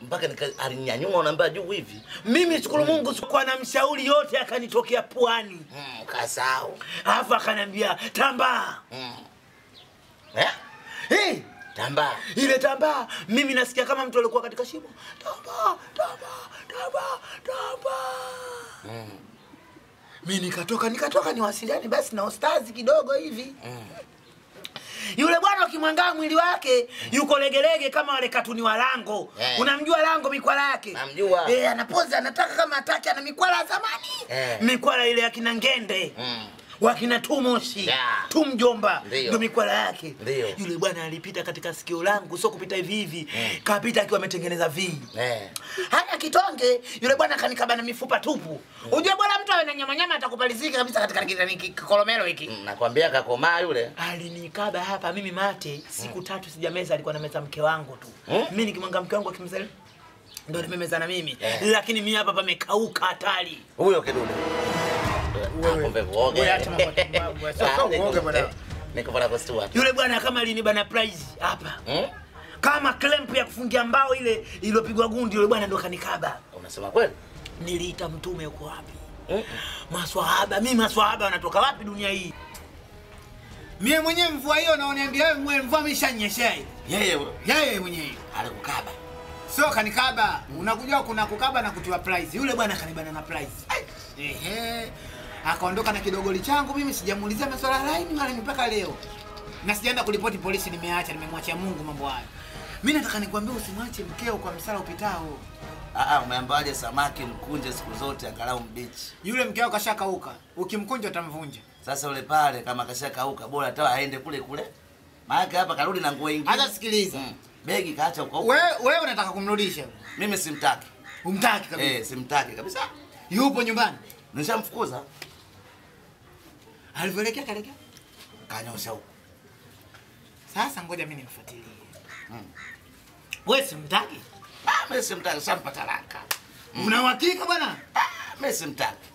Speaker 8: mpaka alinyanyua unaambia juu hivi.
Speaker 3: Mimi shukuru Mungu sikuwa na mshauri yote akanitokea puani.
Speaker 8: Kasao.
Speaker 3: Alafu akaniambia tamba.
Speaker 8: Tamba.
Speaker 3: Ile tamba mimi nasikia kama mtu alikuwa katika shimo. Tamba. Mimi nikatoka niwasiliane basi na ustazi kidogo hivi. Yule bwana ukimwangaa mwili wake yuko legelege kama wale katuni wa Lango. Unamjua Lango mikwala yake?
Speaker 8: Namjua.
Speaker 3: Anapoza anataka kama atake ana mikwala ya zamani. Mikwala ile ya kina Ngende. Wakina Tumoshi, Tumjomba, ndio mikwala yake. Yule bwana alipita katika sikio langu, sio kupita hivi hivi. Kapita akiwa ametengeneza V. Hana kitonge, yule bwana kanikaba na mifupa tupu. Unajua bwana mtu awe na nyama atakupalizika kabisa katika kikolomelo hiki.
Speaker 8: Nakwambia kakomaa yule.
Speaker 3: Alinikaba hapa mimi mate, siku 3 sijameza, alikuwa na meza mke wangu tu. Mimi nikimwanga mke wangu akimzali ndio nimemeza na mimi. Lakini mimi hapa pamekauka hatari.
Speaker 8: Huyo kidude.
Speaker 3: Yule bwana kama alinibana prize hapa. Kama clamp ya kufungia mbao ile iliyopigwa gundi, yule bwana ndo kanikaba.
Speaker 8: Unasema kweli?
Speaker 3: Niliita mtume uko wapi? Maswahaba, mimi maswahaba wanatoka wapi dunia hii? Mimi mwenyewe mvua hiyo naoniambia wewe mvua imeshanyesha. Yeye mwenyewe alikukaba. Sio kanikaba. Unakujua kuna kukaba na kutiwa prize. Yule bwana kanibana na prize. Akaondoka na kidogoli changu, mimi sijamuulizia masuala ya line wala mpaka leo. Na sijaenda kulipoti polisi, nimemwachia Mungu mambo hayo. Mimi nataka nikwambie usimwache mkeo kwa msala upitao.
Speaker 8: Umeambaje samaki mkunje siku zote angalau mbichi.
Speaker 3: Yule mkeo kashakauka. Ukimkunja utamvunja.
Speaker 8: Sasa yule pale kama kashakauka bora hata aende kule. Maana hapa karudi na nguo nyingine.
Speaker 3: Hata sikiliza.
Speaker 8: Begi kaacha huko.
Speaker 3: Wewe unataka kumrudisha?
Speaker 8: Mimi simtaki.
Speaker 3: Umtaki kabisa?
Speaker 8: Simtaki kabisa.
Speaker 3: Yupo nyumbani?
Speaker 8: Nishamfukuza.
Speaker 3: Alivyoelekea kalekea?
Speaker 8: Kanyosha huko.
Speaker 3: Sasa ngoja mimi nimfuatilie. Wewe simtaki?
Speaker 8: Mimi simtaki, sampa talaka.
Speaker 3: Una uhakika bwana?
Speaker 8: Mimi simtaki.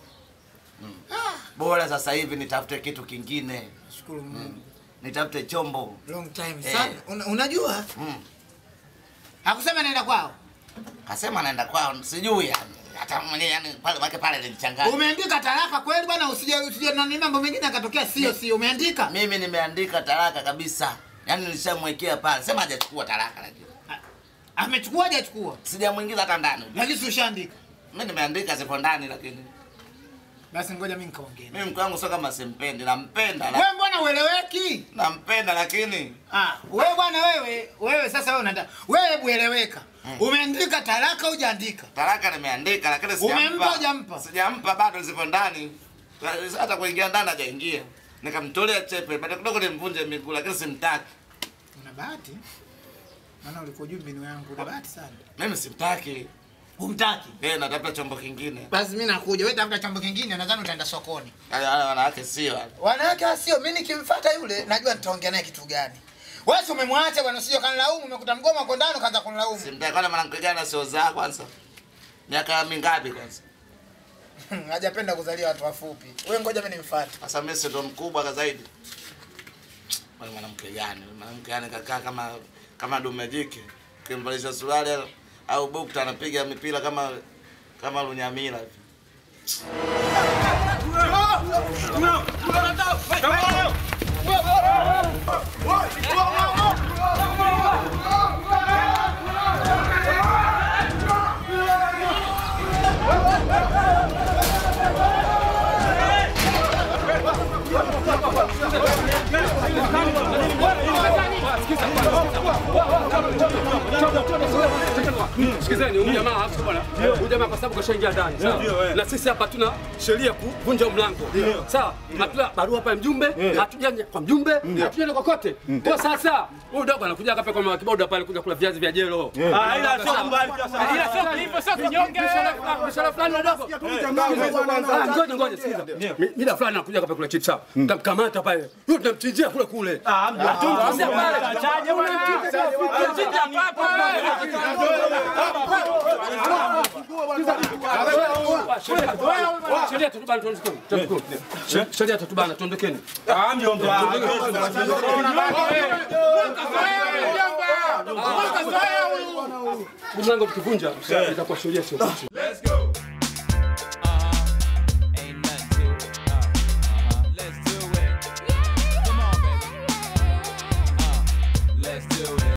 Speaker 8: Bora sasa hivi nitafute kitu kingine.
Speaker 3: Shukuru Mungu.
Speaker 8: Nitafute chombo.
Speaker 3: Long time sana. Unajua? Hakusema naenda kwao.
Speaker 8: Kasema naenda kwao, sijui yani. Hata mwenyewe yani pale nilichanganya.
Speaker 3: Umeandika talaka kweli bwana, usije na mambo mengine yakatokea sio umeandika?
Speaker 8: Mimi nimeandika talaka kabisa. Yaani nilishamwekea pale. Sema hajachukua talaka lakini.
Speaker 3: Amechukua hajachukua?
Speaker 8: Sijamuingiza hata ndani.
Speaker 3: Lakini ushaandika.
Speaker 8: Mimi nimeandika zipo ndani lakini.
Speaker 3: Basi ngoja mimi nikaongee.
Speaker 8: Mimi mke wangu sio kama simpendi, nampenda.
Speaker 3: Wewe mbona ueleweki?
Speaker 8: Nampenda lakini.
Speaker 3: Wewe bwana wewe sasa wewe unaenda. Wewe hebu eleweka. Umeandika talaka hujaandika?
Speaker 8: Talaka nimeandika lakini sijampa.
Speaker 3: Umempa hujampa?
Speaker 8: Sijampa bado zipo ndani. Hata kuingia ndani hajaingia. Nikamtolea chepe, baada kidogo nimvunje miguu lakini simtaki.
Speaker 3: Una bahati? Maana ulikuwa juu mbinu yangu, una bahati sana.
Speaker 8: Mimi simtaki.
Speaker 3: Humtaki?
Speaker 8: Natafuta chombo kingine.
Speaker 3: Basi mimi nakuja. Wewe tafuta chombo kingine, nadhani utaenda sokoni.
Speaker 8: Wanawake sio wale.
Speaker 3: Wanawake sio, mimi nikimfuata yule najua nitaongea naye kitu gani. Wewe umemwacha bwana, usije kanilaumu, umekuta mgoma uko ndani kaanza kunilaumu.
Speaker 8: Simtaki wala mwanamke gani asiozaa kwanza. Miaka mingapi kwanza?
Speaker 3: Hajapenda kuzalia watu wafupi. Wewe ngoja mimi nimfuate.
Speaker 8: Sasa mimi ndo mkubwa zaidi. Wale mwanamke gani? Mwanamke gani kakaa kama dume jike. Kimvalisha suruali au bukta anapiga mipira kama lunyamila hivi.
Speaker 11: Sikizeni, huyu jamaa hapo bwana. Huyu jamaa kwa sababu kashaingia ndani, sawa? Na sisi hapa tuna sheria kuvunja mlango. Sawa? Hatuna barua hapa ya mjumbe, hatujaje kwa mjumbe, hatujaje kokote. Kwa sasa huyu dogo anakuja hapa kwa kiboda pale kuja kula viazi vya jelo.
Speaker 12: Ila sio kubali sasa.
Speaker 11: Ila sio hivyo, sio kinyonge. Mshahara fulani dogo. Ngoja sikiza. Mida fulani anakuja hapa kula chips hapa. Tutamkamata pale. Yule tunamchinjia kule. Tunamchinjia pale.
Speaker 12: Achaje bwana.
Speaker 11: Tunamchinjia hapa. Sheria tutubana tuondokeni. Sheria tutubana tuondokeni. Mjomba. Mlango tukivunja itakuwa sheria sio.